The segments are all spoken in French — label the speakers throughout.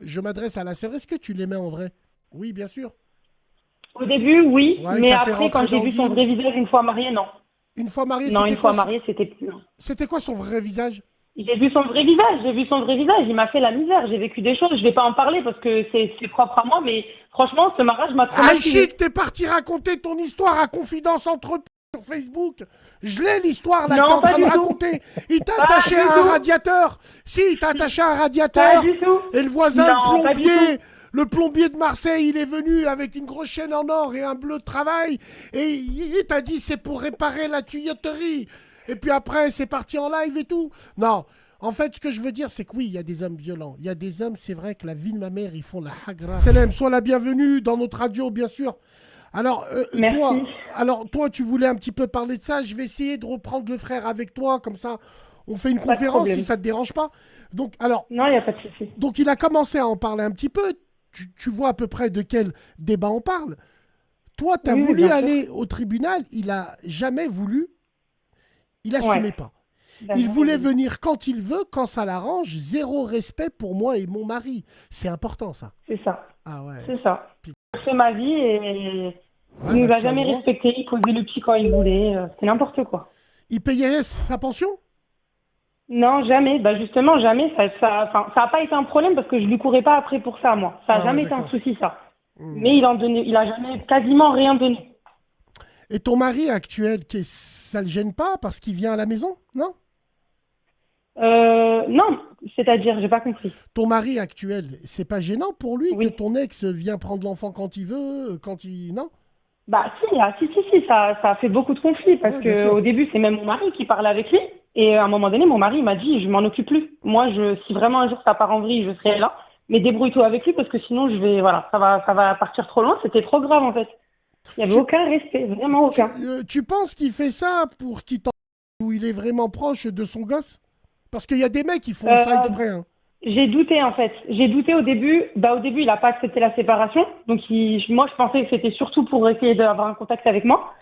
Speaker 1: je m'adresse à la sœur. Est-ce que tu l'aimais en vrai? Oui, bien sûr.
Speaker 2: Au début, oui,
Speaker 1: Ouais, il
Speaker 2: mais
Speaker 1: t'a fait
Speaker 2: après,
Speaker 1: rentrer
Speaker 2: quand j'ai
Speaker 1: dans le
Speaker 2: vu son
Speaker 1: deal.
Speaker 2: vrai visage une fois marié, non.
Speaker 1: Une fois marié,
Speaker 2: Non, une fois marié, c'était plus. Non.
Speaker 1: c'était quoi son vrai visage?
Speaker 2: J'ai vu son vrai visage, j'ai vu son vrai visage, il m'a fait la misère, j'ai vécu des choses, je vais pas en parler parce que c'est propre à moi, mais franchement, ce mariage m'a traumatisé.
Speaker 1: Aïchik, t'es parti raconter ton histoire à confidence entre sur Facebook. Je l'ai l'histoire là que t'es
Speaker 2: Non,
Speaker 1: en
Speaker 2: pas
Speaker 1: train de
Speaker 2: du tout.
Speaker 1: raconter. Il t'a
Speaker 2: Pas
Speaker 1: attaché
Speaker 2: du
Speaker 1: à un
Speaker 2: tout.
Speaker 1: radiateur. Si, il t'a attaché à un
Speaker 2: Pas
Speaker 1: radiateur.
Speaker 2: du tout.
Speaker 1: Et le voisin,
Speaker 2: Non, pas du tout.
Speaker 1: le plombier de Marseille, il est venu avec une grosse chaîne en or et un bleu de travail. Et il t'a dit c'est pour réparer la tuyauterie. Et puis après, c'est parti en live et tout. Non. En fait, ce que je veux dire, c'est que oui, il y a des hommes violents. Il y a des hommes, c'est vrai que la vie de ma mère, ils font la hagra. Salem, sois la bienvenue dans notre radio, bien sûr. Alors,
Speaker 2: Merci.
Speaker 1: toi, tu voulais un petit peu parler de ça. Je vais essayer de reprendre le frère avec toi, comme ça, on fait une
Speaker 2: Pas de
Speaker 1: conférence si
Speaker 2: problème.
Speaker 1: ça te dérange pas. Donc, alors,
Speaker 2: Non, il n'y a pas de souci.
Speaker 1: donc il a commencé à en parler un petit peu. Tu vois à peu près de quel débat on parle. Toi, tu as
Speaker 2: Oui, oui,
Speaker 1: voulu
Speaker 2: bien sûr.
Speaker 1: aller au tribunal. Il a jamais voulu. Il
Speaker 2: Ouais.
Speaker 1: assumait pas. Il
Speaker 2: D'accord,
Speaker 1: voulait
Speaker 2: oui.
Speaker 1: venir quand il veut, quand ça l'arrange. Zéro respect pour moi et mon mari. C'est important, ça.
Speaker 2: C'est ça.
Speaker 1: Ah ouais.
Speaker 2: C'est ça.
Speaker 1: Putain.
Speaker 2: J'ai fait ma vie et
Speaker 1: Ouais,
Speaker 2: il
Speaker 1: bah
Speaker 2: nous a
Speaker 1: tu as le
Speaker 2: jamais
Speaker 1: droit.
Speaker 2: respecté, il posait le pied quand il voulait, c'était n'importe quoi.
Speaker 1: Il payait sa pension?
Speaker 2: Non, jamais. Bah justement, jamais. Enfin, ça a pas été un problème parce que je lui courais pas après pour ça, moi. Ça a
Speaker 1: Ah ouais,
Speaker 2: jamais été un
Speaker 1: d'accord.
Speaker 2: souci, ça.
Speaker 1: Hmm.
Speaker 2: Mais il a jamais, quasiment rien donné.
Speaker 1: Et ton mari actuel, ça le gêne pas parce qu'il vient à la maison? Non?
Speaker 2: Non, c'est-à-dire, j'ai pas compris.
Speaker 1: Ton mari actuel, c'est pas gênant pour lui que
Speaker 2: Oui.
Speaker 1: ton ex vient prendre l'enfant quand il veut, quand il... Non?
Speaker 2: Bah si, si, ça a fait beaucoup de conflits parce
Speaker 1: Ouais, bien
Speaker 2: que
Speaker 1: sûr.
Speaker 2: au début, c'est même mon mari qui parlait avec lui. Et à un moment donné, mon mari il m'a dit, je m'en occupe plus. Moi, si vraiment un jour ça part en vrille, je serai là. Mais débrouille-toi avec lui parce que sinon, voilà, ça va partir trop loin. C'était trop grave en fait. Il y avait
Speaker 1: Tu,
Speaker 2: aucun respect, vraiment aucun.
Speaker 1: tu penses qu'il fait ça pour qu'il t'en... ou il est vraiment proche de son gosse? Parce qu'il y a des mecs qui font ça
Speaker 2: Euh,
Speaker 1: exprès, hein.
Speaker 2: J'ai douté en fait. J'ai douté au début. Bah au début, il a pas accepté la séparation. Donc moi, je pensais que c'était surtout pour essayer d'avoir un contact avec moi.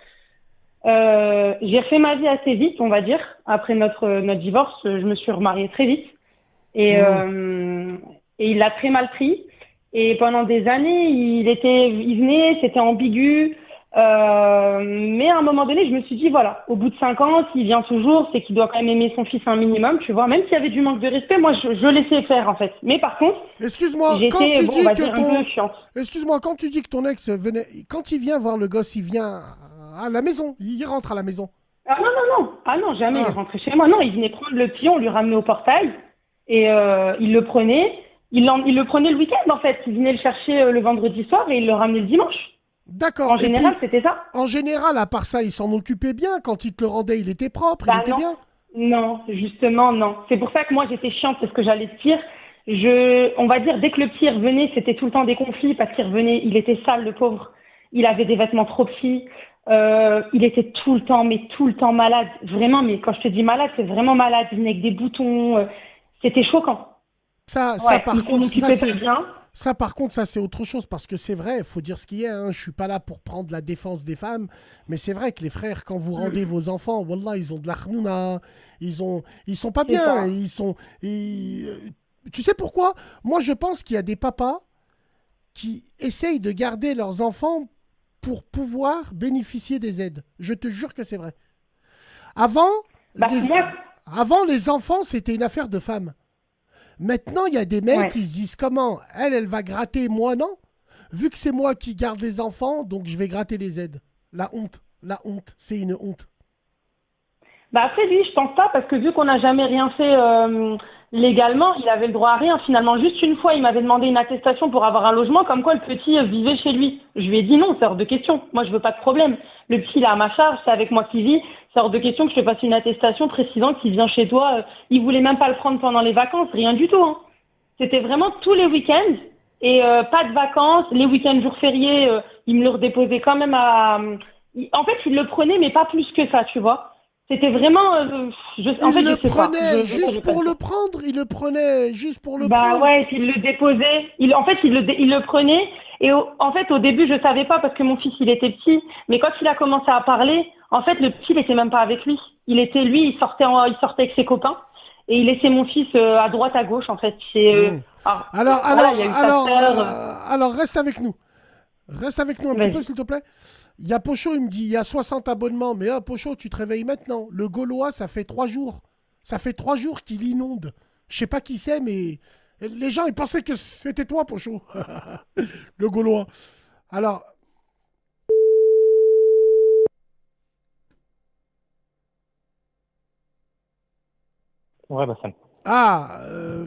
Speaker 2: J'ai refait ma vie assez vite, on va dire. Après notre divorce, je me suis remariée très vite. Et,
Speaker 1: Hmm.
Speaker 2: euh, et il l'a très mal pris. Et pendant des années, il venait, c'était ambigu. Mais à un moment donné, je me suis dit, voilà, au bout de 5 ans, s'il vient toujours, c'est qu'il doit quand même aimer son fils un minimum, tu vois. Même s'il y avait du manque de respect, moi, je laissais faire, en fait. Mais par contre,
Speaker 1: Excuse-moi, quand
Speaker 2: j'étais,
Speaker 1: tu
Speaker 2: bon, on
Speaker 1: dis
Speaker 2: va
Speaker 1: que
Speaker 2: dire, un peu
Speaker 1: ton...
Speaker 2: chiante.
Speaker 1: Excuse-moi, quand tu dis que ton ex venait... Quand il vient voir le gosse, il vient à la maison. Il rentre à la maison.
Speaker 2: Ah non, non, non. Ah non, jamais il
Speaker 1: Ah,
Speaker 2: rentrait chez moi. Non, il venait prendre le pion, on lui ramenait au portail. Et il le prenait. Il le prenait le week-end, en fait. Il venait le chercher le vendredi soir et il le ramenait le dimanche.
Speaker 1: d'accord.
Speaker 2: En
Speaker 1: Et puis,
Speaker 2: général, c'était ça.
Speaker 1: en général, à part ça, il s'en occupait bien. Quand il te le rendait, il était propre, il
Speaker 2: Bah
Speaker 1: était
Speaker 2: non,
Speaker 1: bien.
Speaker 2: non, justement non. C'est pour ça que moi j'étais chiante parce que j'allais de pire. On va dire dès que le petit revenait, c'était tout le temps des conflits parce qu'il revenait, il était sale le pauvre. Il avait des vêtements trop petits. Il était tout le temps, mais tout le temps malade. Vraiment, mais quand je te dis malade, c'est vraiment malade. Il venait avec des boutons. C'était choquant.
Speaker 1: Ça,
Speaker 2: Ouais,
Speaker 1: par
Speaker 2: il s'en
Speaker 1: contre,
Speaker 2: occupait pas bien.
Speaker 1: ça, c'est autre chose parce que c'est vrai, il faut dire ce qu'il y a. Hein. Je suis pas là pour prendre la défense des femmes, mais c'est vrai que les frères, quand vous rendez vos enfants, wallah, ils ont de la khnouna, ils sont pas
Speaker 2: C'est
Speaker 1: bien,
Speaker 2: ça.
Speaker 1: tu sais pourquoi? Moi, je pense qu'il y a des papas qui essayent de garder leurs enfants pour pouvoir bénéficier des aides. Je te jure que c'est vrai. Avant,
Speaker 2: Bah
Speaker 1: les,
Speaker 2: moi,
Speaker 1: avant, les enfants, c'était une affaire de femmes. Maintenant, il y a des mecs
Speaker 2: ouais.
Speaker 1: qui se disent comment? Elle va gratter, moi non. Vu que c'est moi qui garde les enfants, donc je vais gratter les aides. La honte, c'est une honte.
Speaker 2: Bah après lui, je pense pas parce que vu qu'on n'a jamais rien fait légalement, il avait le droit à rien. Finalement, juste une fois, il m'avait demandé une attestation pour avoir un logement, comme quoi le petit vivait chez lui. Je lui ai dit non, c'est hors de question. Moi, je veux pas de problème. Le petit, il est à ma charge, c'est avec moi qu'il vit. C'est hors de question que je te fasse une attestation précisant qu'il vient chez toi. Il voulait même pas le prendre pendant les vacances, rien du tout. Hein. C'était vraiment tous les week-ends et pas de vacances. Les week-ends jours fériés, il me le redéposait quand même En fait, il le prenait, mais pas plus que ça, tu vois. C'était vraiment, en
Speaker 1: Il
Speaker 2: fait, je
Speaker 1: le
Speaker 2: sais pas,
Speaker 1: prenait
Speaker 2: je
Speaker 1: juste
Speaker 2: saurais pas
Speaker 1: pour le
Speaker 2: dire.
Speaker 1: prendre, il le prenait juste pour le
Speaker 2: Bah
Speaker 1: prendre.
Speaker 2: ouais, et puis il le déposait. En fait, il le prenait. Et en fait, au début, je savais pas parce que mon fils, il était petit. Mais quand il a commencé à parler, en fait, le petit, il était même pas avec lui. Il était lui, il sortait avec ses copains. et il laissait mon fils à droite, à gauche, en fait. Voilà, il y a eu sa sœur.
Speaker 1: Alors, reste avec nous. Reste avec nous un petit peu,
Speaker 2: Vas-y.
Speaker 1: s'il te plaît. Il y a Pocho, il me dit, il y a 60 abonnements. Mais Pocho, tu te réveilles maintenant. Le Gaulois, ça fait 3 jours. Ça fait 3 jours qu'il inonde. Je sais pas qui c'est, mais les gens, ils pensaient que c'était toi, Pocho. Le Gaulois. Alors,
Speaker 3: Ouais, bah ça.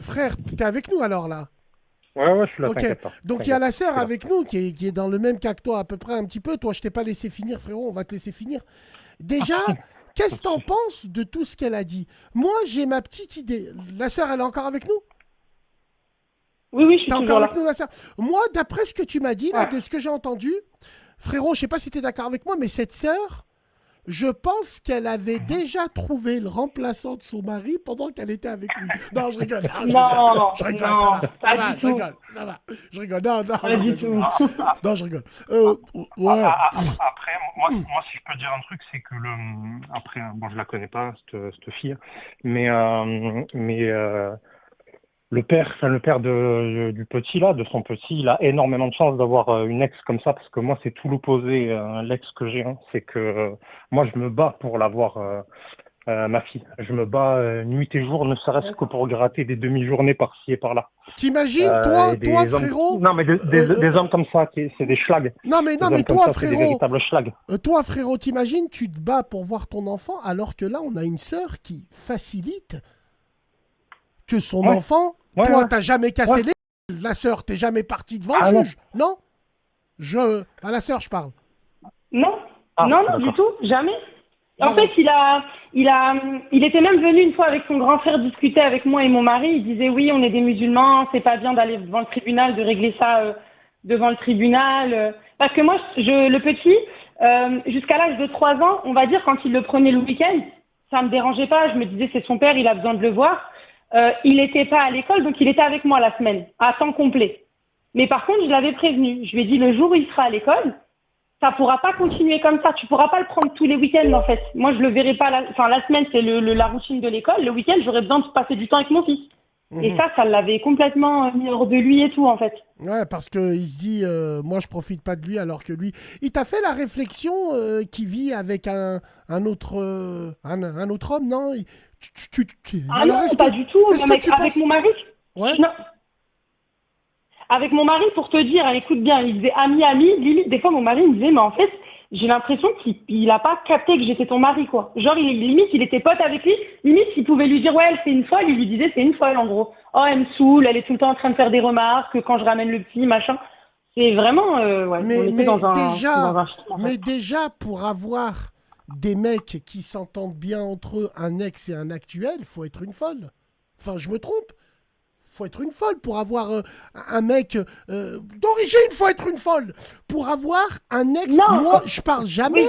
Speaker 1: frère, t'es avec nous alors là?
Speaker 3: Ouais, je suis là,
Speaker 1: Ok.
Speaker 3: t'inquiète pas.
Speaker 1: Donc il y a la
Speaker 3: Je
Speaker 1: sœur
Speaker 3: suis là.
Speaker 1: avec nous qui est dans le même cas que toi à peu près un petit peu. Toi, je t'ai pas laissé finir, frérot. On va te laisser finir. Déjà, qu'est-ce que t'en penses de tout ce qu'elle a dit? Moi, j'ai ma petite idée. La sœur, elle est encore avec nous?
Speaker 2: Oui, oui, je suis
Speaker 1: T'es
Speaker 2: toujours
Speaker 1: encore
Speaker 2: là.
Speaker 1: avec nous, la sœur? Moi, d'après ce que tu m'as dit, là,
Speaker 2: Ouais.
Speaker 1: de ce que j'ai entendu, frérot, je sais pas si tu es d'accord avec moi, mais cette sœur, je pense qu'elle avait déjà trouvé le remplaçant de son mari pendant qu'elle était avec lui. Non, je rigole.
Speaker 2: Non,
Speaker 1: Je rigole,
Speaker 2: non,
Speaker 1: ça
Speaker 2: pas
Speaker 1: va,
Speaker 2: du
Speaker 1: je
Speaker 2: tout.
Speaker 1: rigole, ça va. Je rigole, non,
Speaker 2: Pas du tout.
Speaker 1: non, je rigole.
Speaker 3: Ah,
Speaker 1: Ouais.
Speaker 3: Après, moi, si je peux dire un truc, c'est que après, bon, je la connais pas, cette fille, mais le père du petit là, de son petit, il a énormément de chance d'avoir une ex comme ça, parce que moi, c'est tout l'opposé, l'ex que j'ai, hein. C'est que moi, je me bats pour l'avoir, ma fille. Je me bats nuit et jour, ne serait-ce que pour gratter des demi-journées par-ci et par-là.
Speaker 1: T'imagines,
Speaker 3: Et
Speaker 1: toi,
Speaker 3: des hommes,
Speaker 1: frérot,
Speaker 3: non, mais des hommes comme ça, c'est des schlags.
Speaker 1: non, mais
Speaker 3: Des hommes comme
Speaker 1: toi,
Speaker 3: ça, c'est des
Speaker 1: frérot,
Speaker 3: véritables schlags.
Speaker 1: t'imagines, tu te bats pour voir ton enfant, alors que là, on a une sœur qui facilite que son
Speaker 3: Ouais.
Speaker 1: enfant,
Speaker 3: Ouais,
Speaker 1: toi,
Speaker 3: ouais.
Speaker 1: t'as jamais cassé
Speaker 3: Ouais.
Speaker 1: la sœur, t'es jamais parti devant
Speaker 3: Ah,
Speaker 1: le
Speaker 3: non.
Speaker 1: juge, non? À la sœur, je parle.
Speaker 2: Non,
Speaker 3: Ah,
Speaker 2: non,
Speaker 3: d'accord.
Speaker 2: du tout, jamais. En
Speaker 1: Voilà.
Speaker 2: fait, il était même venu une fois avec son grand frère discuter avec moi et mon mari. Il disait oui, on est des musulmans, c'est pas bien d'aller devant le tribunal, de régler ça devant le tribunal. Parce que moi, le petit, jusqu'à l'âge de 3 ans, on va dire, quand il le prenait le week-end, ça me dérangeait pas. Je me disais c'est son père, il a besoin de le voir. Il n'était pas à l'école, donc il était avec moi la semaine, à temps complet. Mais par contre, je l'avais prévenu. Je lui ai dit le jour où il sera à l'école, ça pourra pas continuer comme ça. Tu pourras pas le prendre tous les week-ends, en fait. Moi, je le verrai pas. La semaine, c'est la routine de l'école. Le week-end, j'aurais besoin de passer du temps avec mon fils. Et ça l'avait complètement mis hors de lui et tout, en fait.
Speaker 1: Ouais, parce qu'il se dit, moi, je profite pas de lui, alors que lui... Il t'a fait la réflexion qu'il vit avec un autre homme, non?
Speaker 2: Ah
Speaker 1: Alors,
Speaker 2: non, pas du tout.
Speaker 1: est-ce
Speaker 2: Même
Speaker 1: que tu
Speaker 2: avec
Speaker 1: penses...
Speaker 2: mon mari.
Speaker 1: Ouais.
Speaker 2: Non. Avec mon mari, pour te dire, écoute bien, il disait ami, limite, des fois, mon mari me disait, mais en fait, j'ai l'impression qu'il a pas capté que j'étais ton mari, quoi. Genre, limite, il était pote avec lui, limite, s'il pouvait lui dire, ouais, elle, c'est une folle, il lui disait, c'est une folle, en gros. Oh, elle me saoule, elle est tout le temps en train de faire des remarques, quand je ramène le petit, machin. C'est vraiment, ouais, on était dans un film, en fait.
Speaker 1: Mais déjà, pour avoir des mecs qui s'entendent bien entre eux, un ex et un actuel, faut être une folle. Enfin, je me trompe. Faut être une folle pour avoir un mec d'origine. Faut être une folle pour avoir un ex.
Speaker 2: Non.
Speaker 1: Moi, je parle jamais.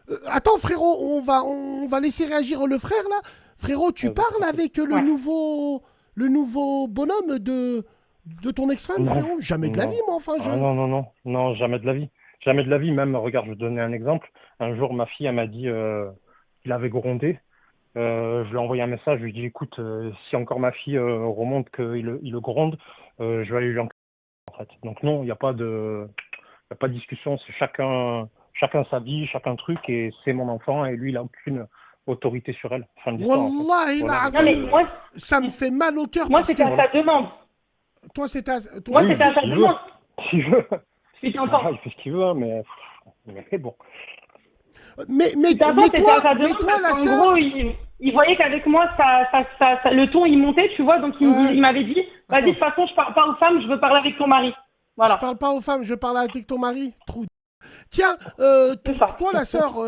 Speaker 2: Oui.
Speaker 1: Attends, frérot, on va laisser réagir le frère là. Frérot, tu parles avec
Speaker 2: Ouais.
Speaker 1: le nouveau bonhomme de ton ex-femme,
Speaker 3: Non.
Speaker 1: frérot? Jamais de la
Speaker 3: Non.
Speaker 1: vie, moi. Enfin,
Speaker 3: Ah non, jamais de la vie. Jamais de la vie. Même, regarde, je vais te donner un exemple. Un jour, ma fille, elle m'a dit qu'il avait grondé. Je lui ai envoyé un message, je lui ai dit, écoute, si encore ma fille remonte qu'il le gronde, je vais aller lui en fait. Donc non, il n'y a pas de discussion, c'est chacun sa vie, chacun truc, et c'est mon enfant, et lui, il n'a aucune autorité sur elle. Fin de l'histoire, en fait.
Speaker 1: Wallahi,
Speaker 3: Voilà.
Speaker 2: Non, mais moi,
Speaker 1: ça me fait mal au cœur.
Speaker 2: moi
Speaker 1: parce
Speaker 2: c'était
Speaker 1: que
Speaker 2: à sa demande.
Speaker 1: toi, c'était
Speaker 2: Moi,
Speaker 3: Oui,
Speaker 2: c'était à sa
Speaker 3: s'il veut.
Speaker 2: demande.
Speaker 3: S'il veut.
Speaker 2: Tu t'entends.
Speaker 3: Ah, il fait ce qu'il veut, hein, mais bon.
Speaker 1: mais
Speaker 2: C'était à sa demande
Speaker 1: toi, la
Speaker 2: parce qu'en
Speaker 1: sœur.
Speaker 2: gros, il voyait qu'avec moi, le ton, il montait, tu vois, donc
Speaker 1: Ouais.
Speaker 2: il m'avait dit, vas-y, de toute façon, je parle pas aux femmes, je veux parler avec ton mari.
Speaker 1: Je
Speaker 2: Voilà.
Speaker 1: parle pas aux femmes, je parle avec ton mari. Trou. Tiens,
Speaker 2: C'est ça.
Speaker 1: toi, la sœur,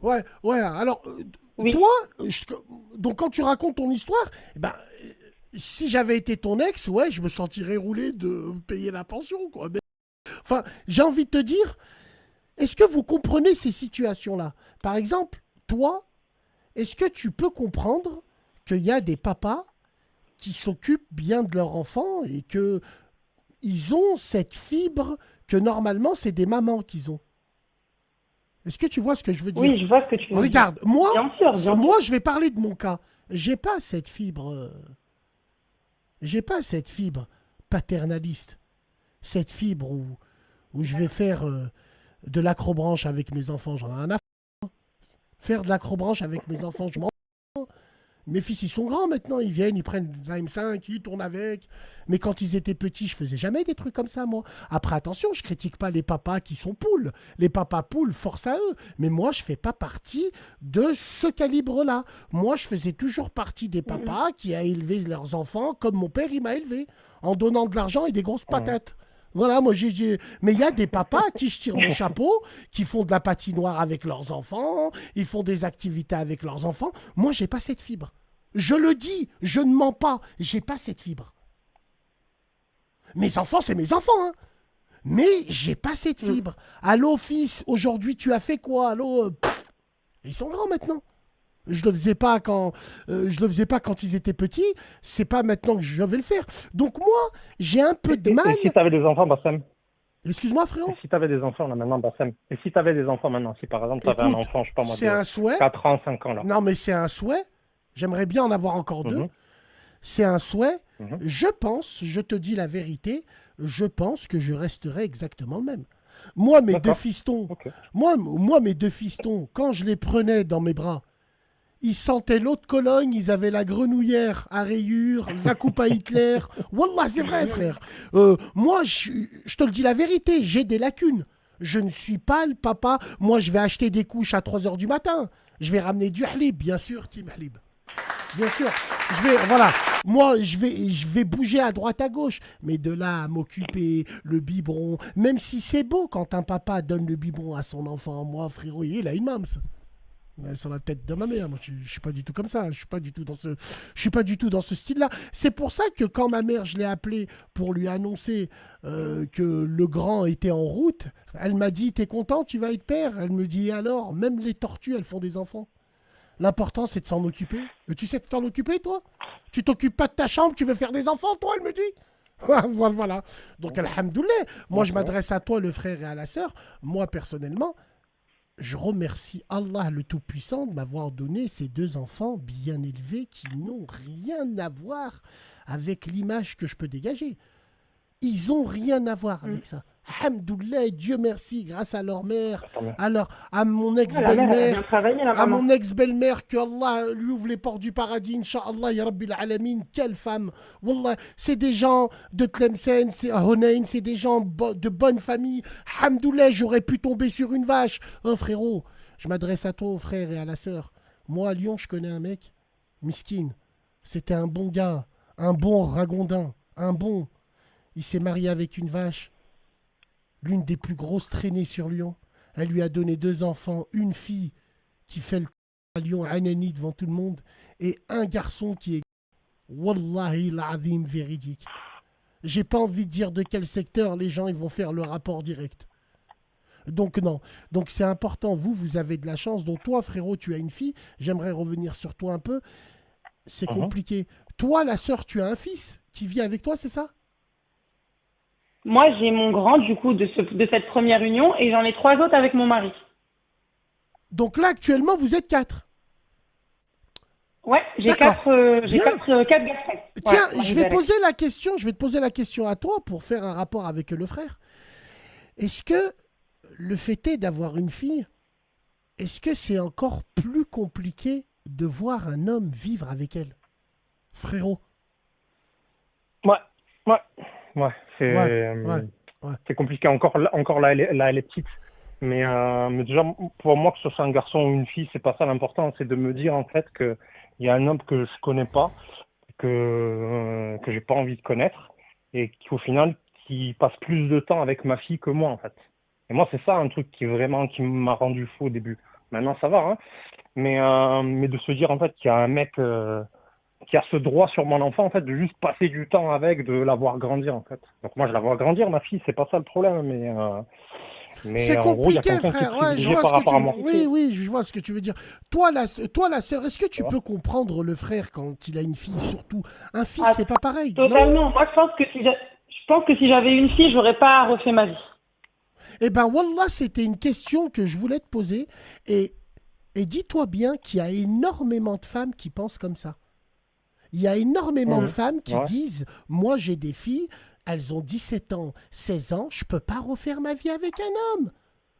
Speaker 1: ouais. Alors,
Speaker 2: Oui.
Speaker 1: toi, donc quand tu racontes ton histoire, eh ben, si j'avais été ton ex, ouais, je me sentirais roulé de payer la pension, quoi. Mais, enfin, j'ai envie de te dire, est-ce que vous comprenez ces situations-là? Par exemple, toi, est-ce que tu peux comprendre qu'il y a des papas qui s'occupent bien de leur enfant et que ils ont cette fibre que normalement c'est des mamans qu'ils ont? Est-ce que tu vois ce que je veux dire?
Speaker 2: Oui, je vois ce que tu veux dire.
Speaker 1: Regarde, moi,
Speaker 2: Bien sûr, bien sûr.
Speaker 1: moi, je vais parler de mon cas. J'ai pas cette fibre, j'ai pas cette fibre paternaliste, cette fibre où je vais faire de l'acrobranche avec mes enfants. J'en ai un à faire de l'acrobranche avec mes enfants. Je m'en fous. Mes fils, ils sont grands maintenant. Ils viennent, ils prennent la M5, ils tournent avec. Mais quand ils étaient petits, je faisais jamais des trucs comme ça, moi. Après, attention, je critique pas les papas qui sont poules. Les papas poules, force à eux. Mais moi, je fais pas partie de ce calibre-là. Moi, je faisais toujours partie des papas qui a élevé leurs enfants comme mon père, il m'a élevé. En donnant de l'argent et des grosses patates. Voilà, moi mais il y a des papas à qui je tire mon chapeau, qui font de la patinoire avec leurs enfants, ils font des activités avec leurs enfants. Moi, j'ai pas cette fibre. Je le dis, je ne mens pas, j'ai pas cette fibre. Mes enfants, c'est mes enfants, hein. Mais j'ai pas cette fibre. Allô, fils, aujourd'hui, tu as fait quoi? Allô, ils sont grands maintenant. Je le faisais pas je le faisais pas quand ils étaient petits. C'est pas maintenant que je vais le faire. Donc moi, j'ai un peu de mal.
Speaker 3: Et si tu avais des enfants, Bassem?
Speaker 1: Excuse-moi,
Speaker 3: Et
Speaker 1: frérot.
Speaker 3: si tu avais des enfants là maintenant, Bassem? Et si tu avais des enfants maintenant? Si par exemple tu avais un
Speaker 1: Écoute,
Speaker 3: enfant, je sais pas moi,
Speaker 1: c'est un
Speaker 3: de
Speaker 1: souhait.
Speaker 3: 4 ans, 5 ans là.
Speaker 1: Non, mais c'est un souhait. J'aimerais bien en avoir encore deux.
Speaker 3: Mhm,
Speaker 1: C'est un souhait.
Speaker 3: mhm.
Speaker 1: Je pense, je te dis la vérité, je pense que je resterai exactement le même. Moi, mes deux
Speaker 3: D'accord.
Speaker 1: fistons,
Speaker 3: Ok.
Speaker 1: moi, mes deux fistons, quand je les prenais dans mes bras, ils sentaient l'eau de Cologne, ils avaient la grenouillère à rayures, la coupe à Hitler. Wallah, c'est vrai, frère. Moi, je te le dis la vérité, j'ai des lacunes. Je ne suis pas le papa. Moi, je vais acheter des couches à 3 heures du matin. Je vais ramener du halib, bien sûr, Tim Halib. Bien sûr. Voilà. Moi, je vais bouger à droite, à gauche. Mais de là à m'occuper, le biberon, même si c'est beau quand un papa donne le biberon à son enfant, moi, frérot, il a une mams. Sur la tête de ma mère. Moi, je suis pas du tout comme ça. Je suis pas du tout dans ce style-là. C'est pour ça que quand ma mère, je l'ai appelée pour lui annoncer que le grand était en route, elle m'a dit, t'es content, tu vas être père? Elle me dit, alors, même les tortues, elles font des enfants. L'important, c'est de s'en occuper. Tu sais t'en occuper, toi? Tu t'occupes pas de ta chambre, tu veux faire des enfants, toi, elle me dit. Voilà. Donc, alhamdoulilah. Moi, je m'adresse à toi, le frère, et à la sœur. Moi, personnellement, je remercie Allah le Tout-Puissant de m'avoir donné ces deux enfants bien élevés qui n'ont rien à voir avec l'image que je peux dégager. Ils n'ont rien à voir avec ça. Alhamdoulilah, Dieu merci, grâce à leur mère, à mon
Speaker 2: La mère, elle a bien
Speaker 1: ex-belle-mère,
Speaker 2: travaillé, la
Speaker 1: à
Speaker 2: maman.
Speaker 1: mon ex-belle-mère, que Allah lui ouvre les portes du paradis, Inch'Allah, Ya Rabbil Alamin, quelle femme. Wallah, c'est des gens de Tlemcen, c'est Hunayn, c'est des gens de bonne famille. Alhamdoulilah, j'aurais pu tomber sur une vache. Oh frérot, je m'adresse à toi, au frère et à la sœur. Moi, à Lyon, je connais un mec, miskin. C'était un bon gars, un bon ragondin, un bon. Il s'est marié avec une vache, l'une des plus grosses traînées sur Lyon. Elle lui a donné 2 enfants, une fille qui fait le à Lyon, Anani devant tout le monde, et un garçon qui est Wallahi l'azim véridique. J'ai pas envie de dire de quel secteur, les gens ils vont faire le rapport direct. Donc non. Donc c'est important. Vous avez de la chance. Donc toi, frérot, tu as une fille. J'aimerais revenir sur toi un peu. C'est compliqué. Toi, la sœur, tu as un fils qui vit avec toi, c'est ça?
Speaker 2: Moi, j'ai mon grand, du coup, de cette première union, et j'en ai 3 autres avec mon mari.
Speaker 1: Donc là, actuellement, vous êtes 4.
Speaker 2: Ouais, j'ai
Speaker 1: D'accord.
Speaker 2: 4 garçons.
Speaker 1: Tiens,
Speaker 2: Ouais,
Speaker 1: je vais te poser la question à toi pour faire un rapport avec le frère. Est-ce que le fait est d'avoir une fille, est-ce que c'est encore plus compliqué de voir un homme vivre avec elle? Frérot.
Speaker 3: Ouais, c'est compliqué. Encore là, elle est petite. Mais déjà, pour moi, que ce soit un garçon ou une fille, c'est pas ça l'important. C'est de me dire, en fait, qu'il y a un homme que je connais pas, que j'ai pas envie de connaître, et qu'au final, qui passe plus de temps avec ma fille que moi, en fait. Et moi, c'est ça un truc qui m'a rendu fou au début. Maintenant, ça va, hein. Mais de se dire, en fait, qu'il y a un mec qui a ce droit sur mon enfant, en fait, de juste passer du temps avec, de la voir grandir, en fait. Donc moi, je la vois grandir, ma fille, c'est pas ça le problème, mais
Speaker 1: C'est
Speaker 3: en gros, il y a
Speaker 1: compliqué,
Speaker 3: quelqu'un qui est
Speaker 1: frère. Ouais, je
Speaker 3: privilégié
Speaker 1: vois
Speaker 3: par
Speaker 1: ce que
Speaker 3: rapport à moi.
Speaker 1: Oui, je vois ce que tu veux dire. Toi, la sœur, est-ce que tu
Speaker 3: vois
Speaker 1: peux comprendre le frère quand il a une fille, surtout? Un fils,
Speaker 2: Ah,
Speaker 1: c'est pas pareil. Non.
Speaker 2: totalement. Moi, je pense que si j'avais une fille, j'aurais pas refait ma vie.
Speaker 1: Eh ben, Wallah, c'était une question que je voulais te poser. Et, et dis-toi bien qu'il y a énormément de femmes qui pensent comme ça. Il y a énormément de
Speaker 3: Mhm.
Speaker 1: femmes qui
Speaker 3: Ouais.
Speaker 1: disent, moi j'ai des filles, elles ont 17 ans, 16 ans, je peux pas refaire ma vie avec un homme.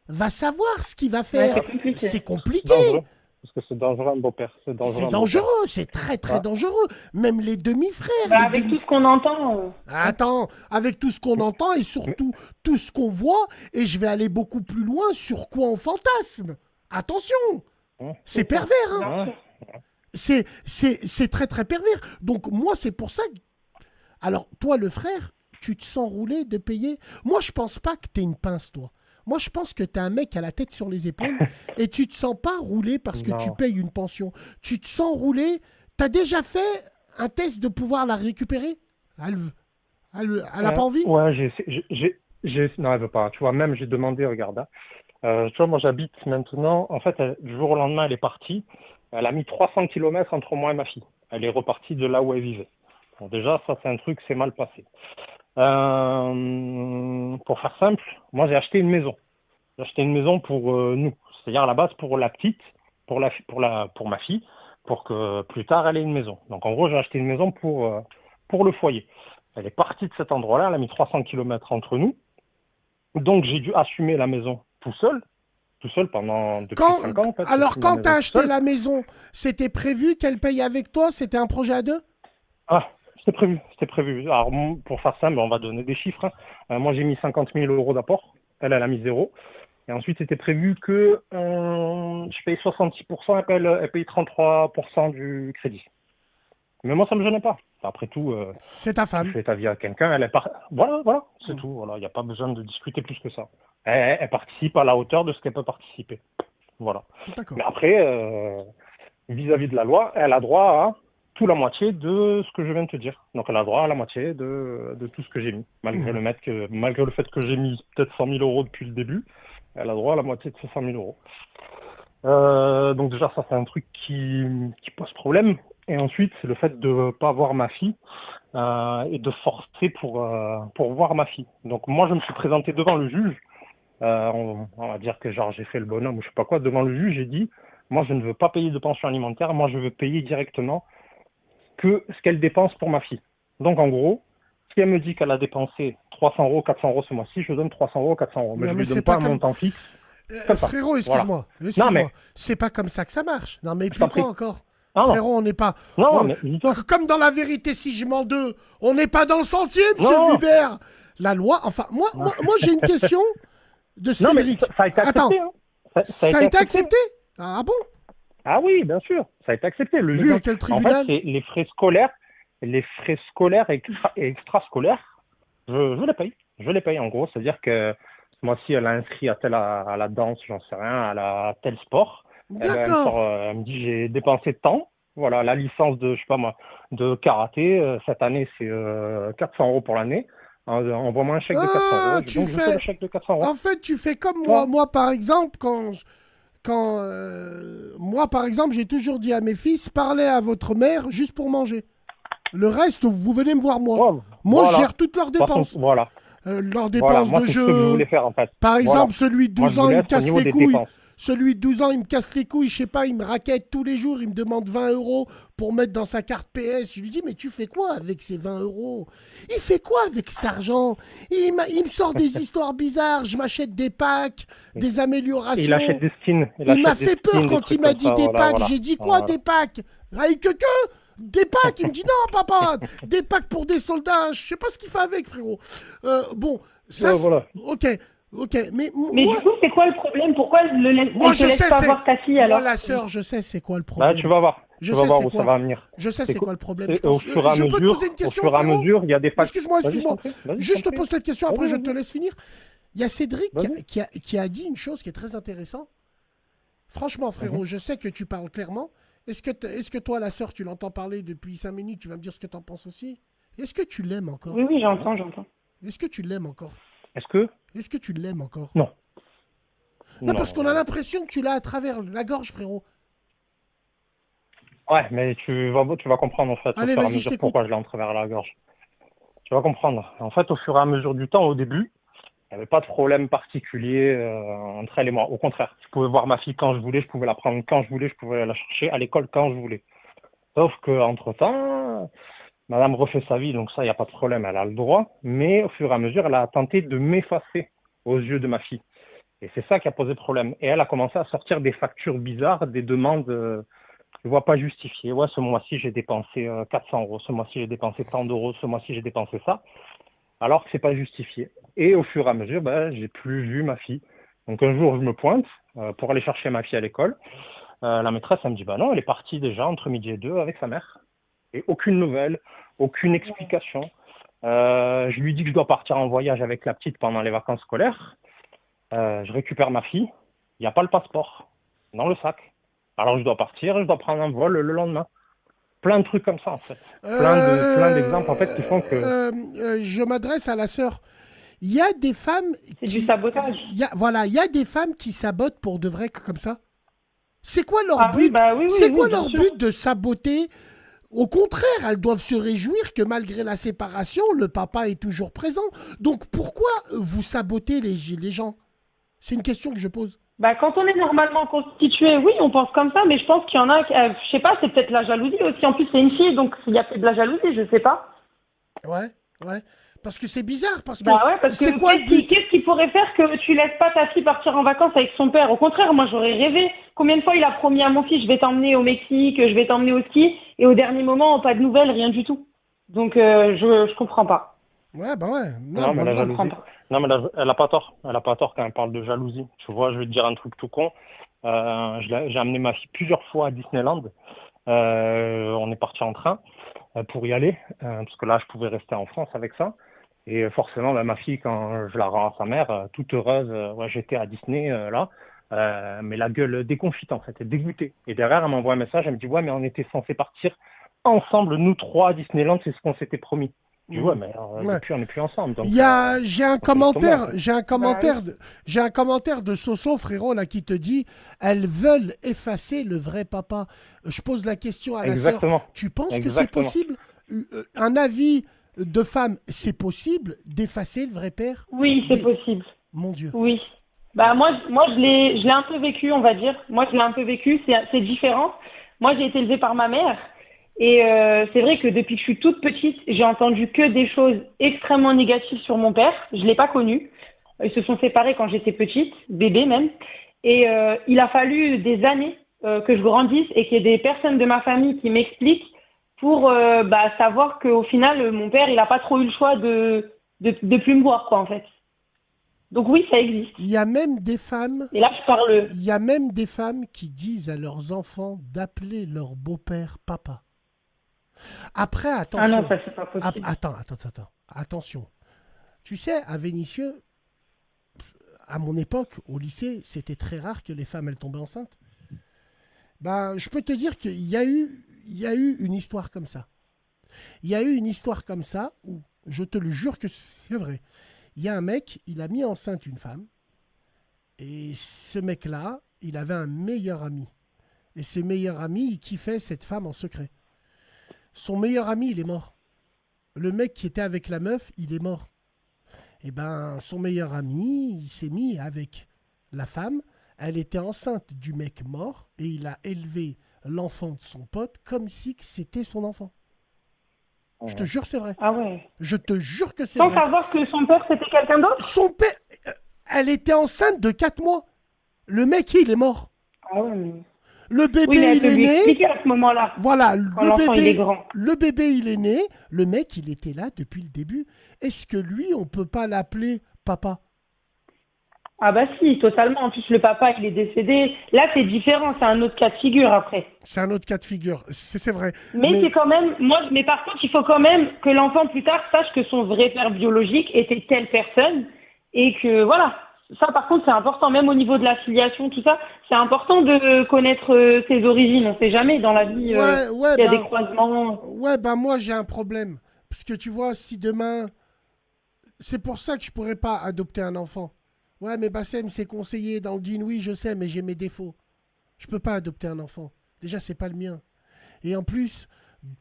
Speaker 1: Va savoir ce qu'il va
Speaker 2: Ouais,
Speaker 1: faire.
Speaker 2: c'est compliqué.
Speaker 1: C'est compliqué.
Speaker 3: Dangereux. Parce que c'est dangereux un beau-père. C'est dangereux
Speaker 1: C'est
Speaker 3: un beau-père.
Speaker 1: dangereux, c'est très très
Speaker 3: Ouais.
Speaker 1: dangereux. Même les demi-frères,
Speaker 2: Bah,
Speaker 1: les
Speaker 2: avec
Speaker 1: demi...
Speaker 2: tout ce qu'on entend.
Speaker 1: Attends, avec tout ce qu'on entend et
Speaker 3: Mais-
Speaker 1: surtout tout ce qu'on voit, et je vais aller beaucoup plus loin sur quoi on fantasme. Attention, c'est pervers, hein.
Speaker 3: Ouais.
Speaker 1: C'est très très pervers. Donc moi, c'est pour ça que... Alors, toi, le frère, tu te sens roulé de payer. Moi, je pense pas que t'es une pince, toi. Moi, je pense que t'es un mec à la tête sur les épaules et tu te sens pas roulé parce que tu
Speaker 3: Non.
Speaker 1: payes une pension. Tu te sens roulé. T'as déjà fait un test de pouvoir la récupérer? Elle a pas envie?
Speaker 3: Ouais, non, elle veut pas. Tu vois, même j'ai demandé, regarde, hein. Tu vois, moi j'habite maintenant. En fait, du jour au lendemain, elle est partie. Elle a mis 300 kilomètres entre moi et ma fille. Elle est repartie de là où elle vivait. Bon, déjà, ça, c'est un truc, c'est mal passé. Pour faire simple, moi j'ai acheté une maison. J'ai acheté une maison pour nous. C'est-à-dire à la base pour la petite, pour ma fille, pour que plus tard elle ait une maison. Donc en gros, j'ai acheté une maison pour le foyer. Elle est partie de cet endroit-là, elle a mis 300 kilomètres entre nous. Donc j'ai dû assumer la maison tout seul depuis 5 ans en fait.
Speaker 1: Alors,
Speaker 3: J'assume la
Speaker 1: quand
Speaker 3: maison
Speaker 1: t'as
Speaker 3: tout
Speaker 1: acheté
Speaker 3: seul.
Speaker 1: la maison, c'était prévu qu'elle paye avec toi? C'était un projet à deux?
Speaker 3: Ah, c'était prévu. Alors pour faire simple, on va donner des chiffres, hein. Moi j'ai mis 50 000 euros d'apport, elle a mis zéro. Et ensuite c'était prévu que je paye 66%, elle paye 33% du crédit. Mais moi ça me gênait pas. Après tout,
Speaker 1: C'est ta
Speaker 3: tu
Speaker 1: femme.
Speaker 3: fais ta vie à quelqu'un, elle est voilà, c'est tout. Voilà, il n'y a pas besoin de discuter plus que ça. Elle participe à la hauteur de ce qu'elle peut participer. Voilà.
Speaker 1: D'accord.
Speaker 3: Mais après, vis-à-vis de la loi, elle a droit à tout la moitié de ce que je viens de te dire. Donc elle a droit à la moitié de tout ce que j'ai mis. Malgré le fait que j'ai mis peut-être 100 000 euros depuis le début, elle a droit à la moitié de ces 100 000 euros. Donc déjà, ça c'est un truc qui pose problème. Et ensuite, c'est le fait de ne pas voir ma fille et de forcer pour voir ma fille. Donc moi, je me suis présenté devant le juge. On va dire que genre j'ai fait le bonhomme ou je sais pas quoi. Devant le juge, j'ai dit, moi je ne veux pas payer de pension alimentaire. Moi, je veux payer directement que ce qu'elle dépense pour ma fille. Donc en gros, si elle me dit qu'elle a dépensé 300 euros, 400 euros ce mois-ci, je donne 300 euros, 400 euros. Mais
Speaker 1: Non,
Speaker 3: je
Speaker 1: mais
Speaker 3: lui
Speaker 1: c'est
Speaker 3: donne
Speaker 1: pas
Speaker 3: pas un
Speaker 1: comme-
Speaker 3: montant fixe. Comme ça.
Speaker 1: Frérot, excuse-moi.
Speaker 3: Non,
Speaker 1: Excuse-moi.
Speaker 3: mais-
Speaker 1: C'est pas comme ça que ça marche. Non, mais
Speaker 3: Je t'en
Speaker 1: puis quoi
Speaker 3: prie.
Speaker 1: encore?
Speaker 3: Non, non.
Speaker 1: Frérot, on n'est pas.
Speaker 3: Non,
Speaker 1: on-
Speaker 3: mais dis-toi.
Speaker 1: Comme dans La Vérité si je mens deux, on n'est pas dans le sentier, monsieur
Speaker 3: Non.
Speaker 1: Hubert. La loi, enfin, moi j'ai une question de
Speaker 3: Non, mais
Speaker 1: Cédric.
Speaker 3: ça a été accepté.
Speaker 1: Attends,
Speaker 3: Hein.
Speaker 1: ça a été accepté? Ah bon?
Speaker 3: Ah oui, bien sûr, ça a été accepté. Le
Speaker 1: Mais
Speaker 3: juge,
Speaker 1: dans quel
Speaker 3: en fait,
Speaker 1: tribunal?
Speaker 3: c'est les frais scolaires et extrascolaires, je les paye. Je les paye en gros, c'est-à-dire que ce mois-ci, elle a inscrit à la danse, j'en sais rien, à tel sport.
Speaker 1: D'accord.
Speaker 3: Elle me dit j'ai dépensé tant. Voilà, la licence de, je sais pas moi, de karaté, cette année, c'est 400 euros pour l'année. Envoie-moi un chèque de 400
Speaker 1: Ah,
Speaker 3: euros.
Speaker 1: tu
Speaker 3: Donc, je fais
Speaker 1: fais.
Speaker 3: le chèque de 400 euros.
Speaker 1: En fait, tu fais comme
Speaker 3: Toi
Speaker 1: moi. Moi, par exemple, moi, par exemple, j'ai toujours dit à mes fils, parlez à votre mère juste pour manger. Le reste, vous venez me voir moi.
Speaker 3: Ouais,
Speaker 1: Moi,
Speaker 3: voilà.
Speaker 1: je gère toutes leurs
Speaker 3: De toute façon,
Speaker 1: dépenses.
Speaker 3: voilà.
Speaker 1: Leurs
Speaker 3: Voilà,
Speaker 1: dépenses
Speaker 3: moi,
Speaker 1: de
Speaker 3: c'est ce que je
Speaker 1: jeu.
Speaker 3: voulais faire en fait.
Speaker 1: Par
Speaker 3: Voilà.
Speaker 1: exemple, celui de
Speaker 3: Moi,
Speaker 1: 12
Speaker 3: je
Speaker 1: ans,
Speaker 3: vous
Speaker 1: il me
Speaker 3: laisse au
Speaker 1: casse
Speaker 3: niveau
Speaker 1: les
Speaker 3: des
Speaker 1: couilles.
Speaker 3: dépenses.
Speaker 1: Celui de 12 ans, il me casse les couilles, je sais pas, il me raquette tous les jours, il me demande 20 euros pour mettre dans sa carte PS. Je lui dis, mais tu fais quoi avec ces 20 euros? Il fait quoi avec cet argent? Il me sort des histoires bizarres, je m'achète des packs, des
Speaker 3: Et
Speaker 1: améliorations.
Speaker 3: il achète des skins.
Speaker 1: Il m'a fait peur quand il m'a dit des packs.
Speaker 3: Voilà.
Speaker 1: J'ai dit quoi,
Speaker 3: Voilà.
Speaker 1: des packs? Avec que des packs. Il me dit non, papa, des packs pour des soldats. Je sais pas ce qu'il fait avec, frérot. Bon, ça,
Speaker 3: Ouais, voilà.
Speaker 1: ok, mais
Speaker 2: Mais
Speaker 1: moi,
Speaker 2: du coup, c'est quoi le problème? Pourquoi elle
Speaker 1: moi
Speaker 2: te
Speaker 1: je
Speaker 2: laisse
Speaker 1: sais,
Speaker 2: pas
Speaker 1: c'est
Speaker 2: voir ta fille
Speaker 1: moi
Speaker 2: alors?
Speaker 1: la sœur, je sais c'est quoi le problème.
Speaker 3: Bah, tu vas voir.
Speaker 1: Je
Speaker 3: Tu vas
Speaker 1: sais
Speaker 3: voir
Speaker 1: c'est
Speaker 3: où
Speaker 1: quoi.
Speaker 3: ça va venir.
Speaker 1: Je sais c'est quoi le problème.
Speaker 3: Et
Speaker 1: Je
Speaker 3: au
Speaker 1: pense-
Speaker 3: fur et à
Speaker 1: je peux te
Speaker 3: mesure,
Speaker 1: poser une question,
Speaker 3: au fur et à
Speaker 1: frérot?
Speaker 3: mesure, il y a des packs.
Speaker 1: Excuse-moi.
Speaker 3: Vas-y, je t'en prie. Vas-y,
Speaker 1: Juste
Speaker 3: je
Speaker 1: te
Speaker 3: t'en prie.
Speaker 1: pose cette question, après
Speaker 3: Vas-y,
Speaker 1: je te
Speaker 3: vas-y.
Speaker 1: laisse finir. Il y a Cédric
Speaker 3: Vas-y.
Speaker 1: qui a dit une chose qui est très intéressante. Franchement, frérot, je sais que tu parles clairement. Est-ce que toi, la sœur, tu l'entends parler depuis 5 minutes, tu vas me dire ce que tu en penses aussi? Est-ce que tu l'aimes encore?
Speaker 2: Oui, oui, j'entends.
Speaker 1: Est-ce que tu l'aimes encore?
Speaker 3: Est-ce que?
Speaker 1: Est-ce que tu l'aimes encore?
Speaker 3: Non.
Speaker 1: Non, parce qu'on a l'impression que tu l'as à travers la gorge, frérot.
Speaker 3: Ouais, mais tu vas comprendre en fait
Speaker 1: Allez,
Speaker 3: au fur et à
Speaker 1: vas-y, je
Speaker 3: mesure
Speaker 1: t'écoute.
Speaker 3: pourquoi je l'ai en travers la gorge. Tu vas comprendre. En fait, au fur et à mesure du temps, au début, Il n'y avait pas de problème particulier entre elle et moi. Au contraire, je pouvais voir ma fille quand je voulais, je pouvais la prendre quand je voulais, je pouvais la chercher à l'école quand je voulais. Sauf qu'entre-temps, madame refait sa vie, donc ça, il n'y a pas de problème, elle a le droit. Mais au fur et à mesure, elle a tenté de m'effacer aux yeux de ma fille. Et c'est ça qui a posé problème. Et elle a commencé à sortir des factures bizarres, des demandes, je ne vois pas justifiées. Ouais, ce mois-ci, j'ai dépensé 400 euros, ce mois-ci, j'ai dépensé tant d'euros, ce mois-ci, j'ai dépensé ça, alors que c'est pas justifié. Et au fur et à mesure, j'ai plus vu ma fille. Donc un jour, je me pointe pour aller chercher ma fille à l'école. La maîtresse, elle me dit, bah non, elle est partie déjà entre midi et 2 avec sa mère. Et aucune nouvelle, aucune explication. Je lui dis que je dois partir en voyage avec la petite pendant les vacances scolaires. Je récupère ma fille, il n'y a pas le passeport dans le sac. Alors je dois partir, je dois prendre un vol le lendemain. Plein de trucs comme ça en fait. Plein d'exemples en fait qui font que...
Speaker 1: Je m'adresse à la sœur. Il y a des femmes
Speaker 2: C'est du sabotage.
Speaker 1: Voilà, il y a des femmes qui sabotent pour de vrai comme ça. C'est quoi leur
Speaker 2: Ah
Speaker 1: but?
Speaker 2: oui, bah oui, oui,
Speaker 1: C'est
Speaker 2: oui,
Speaker 1: quoi
Speaker 2: bien
Speaker 1: leur
Speaker 2: sûr.
Speaker 1: but de saboter? Au contraire, elles doivent se réjouir que malgré la séparation, le papa est toujours présent. Donc pourquoi vous sabotez les gens? C'est une question que je pose.
Speaker 2: Bah, quand on est normalement constitué, oui, on pense comme ça, mais je pense qu'il y en a, je sais pas, c'est peut-être la jalousie aussi. En plus, c'est une fille, donc il y a peut-être de la jalousie, je sais pas.
Speaker 1: Ouais, ouais. Parce que c'est bizarre, parce que
Speaker 2: Bah ouais, parce que
Speaker 1: c'est quoi le but?
Speaker 2: qu'est-ce qui pourrait faire que tu laisses pas ta fille partir en vacances avec son père? Au contraire, moi j'aurais rêvé. Combien de fois il a promis à mon fils, je vais t'emmener au Mexique, je vais t'emmener au ski, et au dernier moment, pas de nouvelles, rien du tout. Donc je comprends pas.
Speaker 1: Ouais, bah ouais.
Speaker 3: Non, mais
Speaker 1: moi,
Speaker 3: la
Speaker 2: Je comprends
Speaker 3: jalousie...
Speaker 2: pas.
Speaker 3: Non, mais elle a pas tort. Elle a pas tort quand elle parle de jalousie. Tu vois, je vais te dire un truc tout con. J'ai amené ma fille plusieurs fois à Disneyland. On est parti en train pour y aller, parce que là, je pouvais rester en France avec ça. Et forcément, ma fille, quand je la rends à sa mère, toute heureuse, ouais, j'étais à Disney là, mais la gueule déconfite en fait, elle est dégoûtée. Et derrière, elle m'envoie un message, elle me dit ouais, mais on était censés partir ensemble, nous trois à Disneyland, c'est ce qu'on s'était promis. Je dis ouais, mais
Speaker 1: Ouais.
Speaker 3: depuis on n'est plus ensemble, donc
Speaker 1: J'ai un
Speaker 3: on fait le
Speaker 1: commentaire,
Speaker 3: tomate.
Speaker 2: Bah oui.
Speaker 1: j'ai un commentaire de Soso, frérot, là, qui te dit, elles veulent effacer le vrai papa. Je pose la question à la sœur.
Speaker 3: Exactement,
Speaker 1: Tu penses que c'est
Speaker 3: exactement.
Speaker 1: possible? Un avis de femme, c'est possible d'effacer le vrai père?
Speaker 2: Oui, c'est possible.
Speaker 1: Mon Dieu.
Speaker 2: Oui. Bah moi je l'ai un peu vécu, on va dire. Moi je l'ai un peu vécu, c'est différent. Moi j'ai été élevée par ma mère et c'est vrai que depuis que je suis toute petite, j'ai entendu que des choses extrêmement négatives sur mon père. Je l'ai pas connu. Ils se sont séparés quand j'étais petite, bébé même. Et il a fallu des années que je grandisse et qu'il y ait des personnes de ma famille qui m'expliquent pour savoir qu'au final mon père il a pas trop eu le choix de plus me voir quoi en fait. Donc oui, ça existe.
Speaker 1: Il y a même des femmes,
Speaker 2: Et là, je parle.
Speaker 1: il y a même des femmes qui disent à leurs enfants d'appeler leur beau-père papa. Après,
Speaker 2: Ah non,
Speaker 1: attention.
Speaker 2: ça, c'est pas possible.
Speaker 1: Attends. Attention. Tu sais, à Vénissieux, à mon époque, au lycée, c'était très rare que les femmes elles tombaient enceintes. Ben, je peux te dire il y a eu une histoire comme ça. Il y a eu une histoire comme ça où, je te le jure que c'est vrai. Il y a un mec, il a mis enceinte une femme, et ce mec-là, il avait un meilleur ami. Et ce meilleur ami, il kiffait cette femme en secret. Son meilleur ami, il est mort. Le mec qui était avec la meuf, il est mort. Et ben, son meilleur ami, il s'est mis avec la femme. Elle était enceinte du mec mort et il a élevé l'enfant de son pote comme si c'était son enfant. Je te jure, c'est vrai.
Speaker 2: Ah ouais.
Speaker 1: Je te jure que c'est
Speaker 2: Sans
Speaker 1: vrai.
Speaker 2: savoir que son père, c'était quelqu'un d'autre?
Speaker 1: Son père, elle était enceinte de 4 mois. Le mec, il est mort.
Speaker 2: Ah ouais, mais...
Speaker 1: Le bébé,
Speaker 2: Oui, mais elle
Speaker 1: il
Speaker 2: peut
Speaker 1: est
Speaker 2: lui
Speaker 1: né.
Speaker 2: expliquer à ce moment-là,
Speaker 1: Voilà,
Speaker 2: quand l'enfant, il est grand.
Speaker 1: le bébé, il est né. Le mec, il était là depuis le début. Est-ce que lui, on peut pas l'appeler papa?
Speaker 2: Ah bah si, totalement. En plus, le papa, il est décédé. Là, c'est différent, c'est un autre cas de figure après.
Speaker 1: C'est un autre cas de figure. C'est vrai.
Speaker 2: Mais c'est quand même... Mais par contre, il faut quand même que l'enfant, plus tard, sache que son vrai père biologique était telle personne. Et que, voilà. Ça, par contre, c'est important. Même au niveau de la filiation, tout ça, c'est important de connaître ses origines. On sait jamais dans la vie s'il y a des croisements.
Speaker 1: Ouais, bah moi, j'ai un problème. Parce que tu vois, si demain... C'est pour ça que je pourrais pas adopter un enfant. Ouais, mais Bassem, c'est conseillé dans le dîne. Oui, je sais, mais j'ai mes défauts. Je peux pas adopter un enfant. Déjà, c'est pas le mien. Et en plus,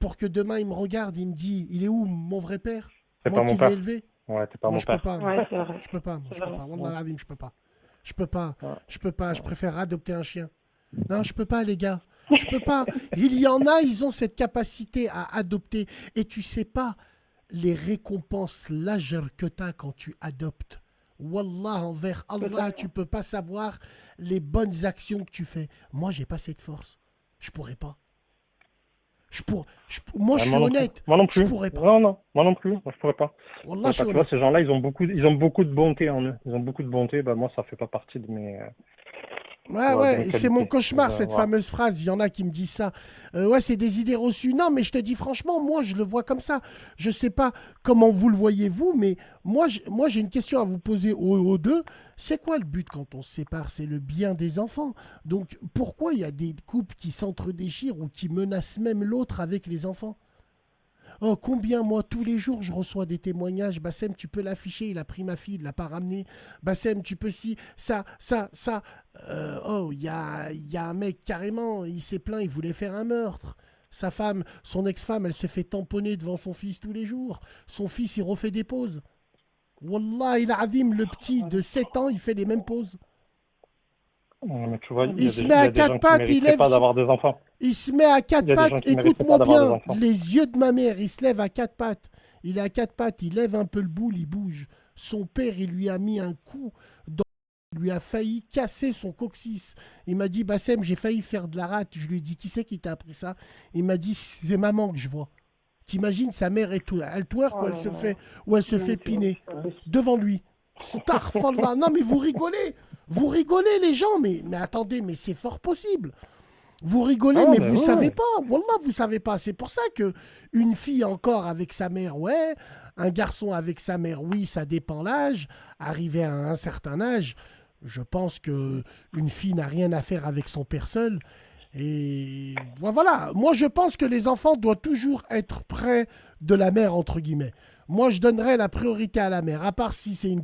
Speaker 1: pour que demain, il me regarde, il me dit, il est où mon vrai père?
Speaker 3: C'est
Speaker 1: Moi
Speaker 3: pas mon
Speaker 1: qui l'ai
Speaker 3: père.
Speaker 1: élevé.
Speaker 3: Ouais, t'es pas
Speaker 1: Moi,
Speaker 3: mon
Speaker 1: je peux
Speaker 3: père.
Speaker 1: pas.
Speaker 2: Ouais, c'est vrai.
Speaker 1: Je peux pas. Moi,
Speaker 2: C'est
Speaker 1: je peux
Speaker 2: vrai.
Speaker 1: pas.
Speaker 3: Ouais.
Speaker 1: Wallah al-azim, je peux pas. Je peux pas.
Speaker 3: Ouais.
Speaker 1: Je peux pas. Je préfère adopter un chien. Non, je peux pas, les gars. Je peux pas. Il y en a, ils ont cette capacité à adopter. Et tu sais pas les récompenses, l'ajr que tu as quand tu adoptes. Wallah, envers Allah, tu peux pas savoir les bonnes actions que tu fais. Moi, j'ai pas cette force. Je pourrais pas. Moi, je suis
Speaker 3: Moi non plus.
Speaker 1: honnête.
Speaker 3: Moi non
Speaker 1: Je
Speaker 3: plus.
Speaker 1: pourrais pas.
Speaker 3: Non, non, moi non plus. Moi, je pourrais pas. Je
Speaker 1: Wallah,
Speaker 3: pourrais
Speaker 1: je
Speaker 3: pas.
Speaker 1: suis
Speaker 3: Tu vois,
Speaker 1: honnête.
Speaker 3: ces gens-là, ils ont beaucoup de bonté en eux. Ils ont beaucoup de bonté. Bah, moi, ça fait pas partie de
Speaker 1: Ouais,
Speaker 3: de mes
Speaker 1: ouais, c'est mon
Speaker 3: qualités.
Speaker 1: cauchemar, cette
Speaker 3: Voilà.
Speaker 1: fameuse phrase. Il y en a qui me disent ça. Ouais, c'est des idées reçues. Non, mais je te dis franchement, moi, je le vois comme ça. Je sais pas comment vous le voyez, vous, mais moi, j'ai une question à vous poser aux deux. C'est quoi le but quand on se sépare? C'est le bien des enfants. Donc, pourquoi il y a des couples qui s'entre-déchirent ou qui menacent même l'autre avec les enfants? Oh, combien, moi, tous les jours, je reçois des témoignages. Bassem, tu peux l'afficher, il a pris ma fille, il l'a pas ramenée. Bassem, tu peux si. Ça. Oh, il y a un mec, carrément, il s'est plaint, il voulait faire un meurtre. Sa femme, son ex-femme, elle se fait tamponner devant son fils tous les jours. Son fils, il refait des pauses. Wallah, il azim, le petit de 7 ans, il fait les mêmes pauses.
Speaker 3: Ouais, mais tu vois,
Speaker 1: Il se met
Speaker 3: il y
Speaker 1: à
Speaker 3: a des
Speaker 1: quatre
Speaker 3: gens qui
Speaker 1: pattes, il
Speaker 3: mériteraient
Speaker 1: lève
Speaker 3: pas d'avoir des enfants.
Speaker 1: il se met à
Speaker 3: Il
Speaker 1: quatre
Speaker 3: y a des gens
Speaker 1: pattes.
Speaker 3: qui mériteraient pas
Speaker 1: Écoute-moi
Speaker 3: d'avoir des
Speaker 1: bien.
Speaker 3: enfants.
Speaker 1: Les yeux de ma mère, il se lève à quatre pattes. Il est à quatre pattes. Il lève un peu le boule, il bouge. Son père, il lui a mis un coup. Il lui a failli casser son coccyx. Il m'a dit, Bassem, j'ai failli faire de la rate. Je lui ai dit, qui c'est qui t'a appris ça? Il m'a dit, c'est maman que je vois. T'imagines, sa mère est tout, elle twerk
Speaker 2: Oh là là.
Speaker 1: ou elle se
Speaker 2: Non,
Speaker 1: fait
Speaker 2: c'est
Speaker 1: piner
Speaker 2: pas possible.
Speaker 1: devant lui. Starfallah. Non, mais vous rigolez. Vous rigolez, les gens. Mais attendez, mais c'est fort possible. Vous rigolez,
Speaker 3: Ah,
Speaker 1: mais
Speaker 3: mais
Speaker 1: vous savez
Speaker 3: ouais.
Speaker 1: pas. Wallah, vous savez pas. C'est pour ça que une fille encore avec sa mère, ouais. Un garçon avec sa mère, oui, ça dépend l'âge. Arrivé à un certain âge, je pense que une fille n'a rien à faire avec son père seul. Et voilà. Moi, je pense que les enfants doivent toujours être près de la mère, entre guillemets. Moi, je donnerais la priorité à la mère, à part si c'est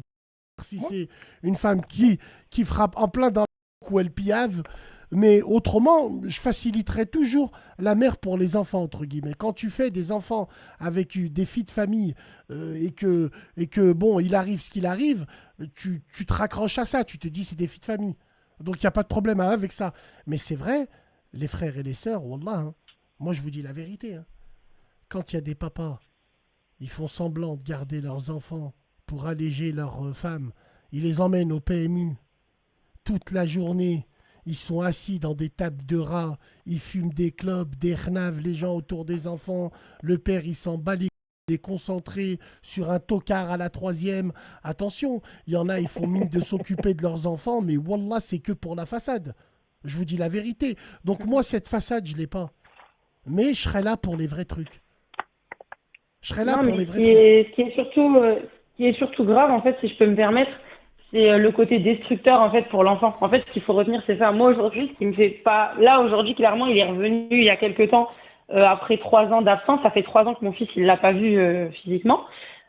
Speaker 1: une femme qui frappe en plein dans le cou, elle piave. Mais autrement, je faciliterais toujours la mère pour les enfants, entre guillemets. Quand tu fais des enfants avec des filles de famille et que bon, il arrive ce qu'il arrive, tu te raccroches à ça. Tu te dis, c'est des filles de famille. Donc, il n'y a pas de problème avec ça. Mais c'est vrai, les frères et les sœurs, wallah, hein, moi, je vous dis la vérité. Hein. Quand il y a des papas, ils font semblant de garder leurs enfants pour alléger leurs femmes. Ils les emmènent au PMU toute la journée. Ils sont assis dans des tables de rats, ils fument des clopes, des rnaves, les gens autour des enfants. Le père, il s'en bat les couilles, il est concentré sur un tocard à la troisième. Attention, il y en a, ils font mine de s'occuper de leurs enfants, mais wallah, c'est que pour la façade. Je vous dis la vérité. Donc moi, cette façade, je ne l'ai pas. Mais je serai là pour les vrais trucs. Je serai là
Speaker 2: Non,
Speaker 1: pour
Speaker 2: mais
Speaker 1: les vrais trucs.
Speaker 2: ce qui est surtout grave, en fait, si je peux me permettre, c'est le côté destructeur, en fait, pour l'enfant. En fait, ce qu'il faut retenir, c'est ça. Moi, aujourd'hui, ce qui me fait pas... Là, aujourd'hui, clairement, il est revenu il y a quelque temps, après 3 ans d'absence. Ça fait 3 ans que mon fils, il l'a pas vu physiquement.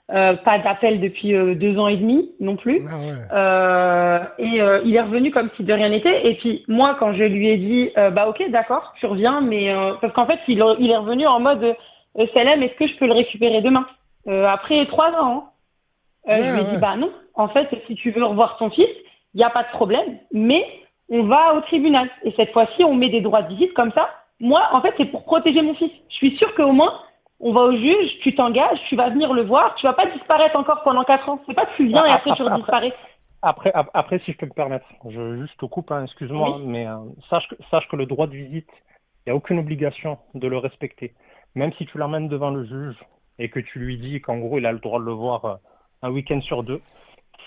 Speaker 2: Pas d'appel depuis 2 ans et demi non plus.
Speaker 1: Ah ouais.
Speaker 2: Il est revenu comme si de rien n'était. Et puis, moi, quand je lui ai dit, bah ok, d'accord, tu reviens, mais... parce qu'en fait, il est revenu en mode... Salem, est-ce que je peux le récupérer demain? Après 3 ans, hein. Je lui ai dit,
Speaker 1: Ouais.
Speaker 2: bah non, en fait, si tu veux revoir ton fils, il n'y a pas de problème, mais on va au tribunal. Et cette fois-ci, on met des droits de visite comme ça. Moi, en fait, c'est pour protéger mon fils. Je suis sûre qu'au moins, on va au juge, tu t'engages, tu vas venir le voir, tu vas pas disparaître encore pendant 4 ans. C'est pas que tu viens et après tu redisparais.
Speaker 3: Après, si je peux me permettre, je juste te coupe, hein, excuse-moi,
Speaker 2: Oui.
Speaker 3: mais sache que le droit de visite, il n'y a aucune obligation de le respecter. Même si tu l'emmènes devant le juge et que tu lui dis qu'en gros, il a le droit de le voir un week-end sur deux,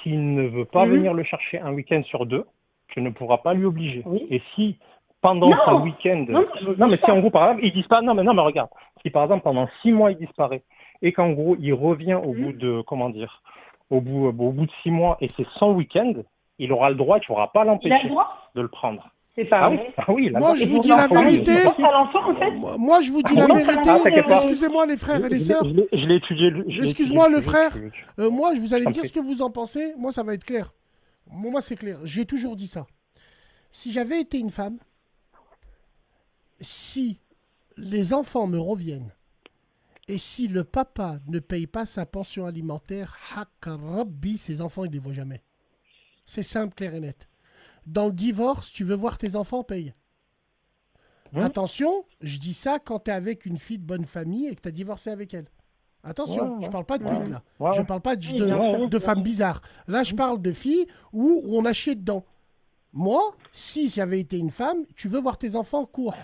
Speaker 3: s'il ne veut pas venir le chercher un week-end sur deux, tu ne pourras pas lui obliger.
Speaker 2: Oui.
Speaker 3: Et si pendant
Speaker 2: Non.
Speaker 3: son week-end,
Speaker 2: Non, je
Speaker 3: non, mais
Speaker 2: dis
Speaker 3: si
Speaker 2: pas.
Speaker 3: en gros, par exemple, il disparaît, non, mais regarde, si par exemple pendant 6 mois il disparaît et qu'en gros il revient au bout de, comment dire, au bout de 6 mois et c'est son week-end, il aura le droit, tu n'auras pas
Speaker 2: Il a le
Speaker 3: l'empêcher
Speaker 2: droit?
Speaker 3: de le prendre.
Speaker 2: C'est pas
Speaker 3: Ah oui,
Speaker 2: vrai.
Speaker 3: il a le
Speaker 1: Moi,
Speaker 3: droit.
Speaker 1: je
Speaker 2: Et
Speaker 1: vous dis
Speaker 2: vous
Speaker 1: la
Speaker 2: en parlez,
Speaker 1: vérité.
Speaker 2: il pense à l'enfant, en fait.
Speaker 1: Moi, je vous dis la
Speaker 2: Non,
Speaker 1: vérité.
Speaker 3: t'inquiète pas.
Speaker 1: Excusez-moi, les frères et les sœurs.
Speaker 3: Je l'ai étudié.
Speaker 1: Excuse-moi, le frère.
Speaker 3: Je
Speaker 1: Moi, vous allez me
Speaker 3: t'en
Speaker 1: dire
Speaker 3: prie.
Speaker 1: ce que vous en pensez. Moi, ça va être clair. Moi, c'est clair. J'ai toujours dit ça. Si j'avais été une femme, si les enfants me reviennent Et si le papa ne paye pas sa pension alimentaire, haqq rabbi, ses enfants, ils ne les voient jamais. C'est simple, clair et net. Dans le divorce, tu veux voir tes enfants, paye. Attention, je dis ça quand tu es avec une fille de bonne famille et que tu as divorcé avec elle. Attention, je parle pas de pute là. Je parle pas de femmes bizarres. Là, je parle de filles où on a chié dedans. Moi, si j'avais été une femme, tu veux voir tes enfants, cours.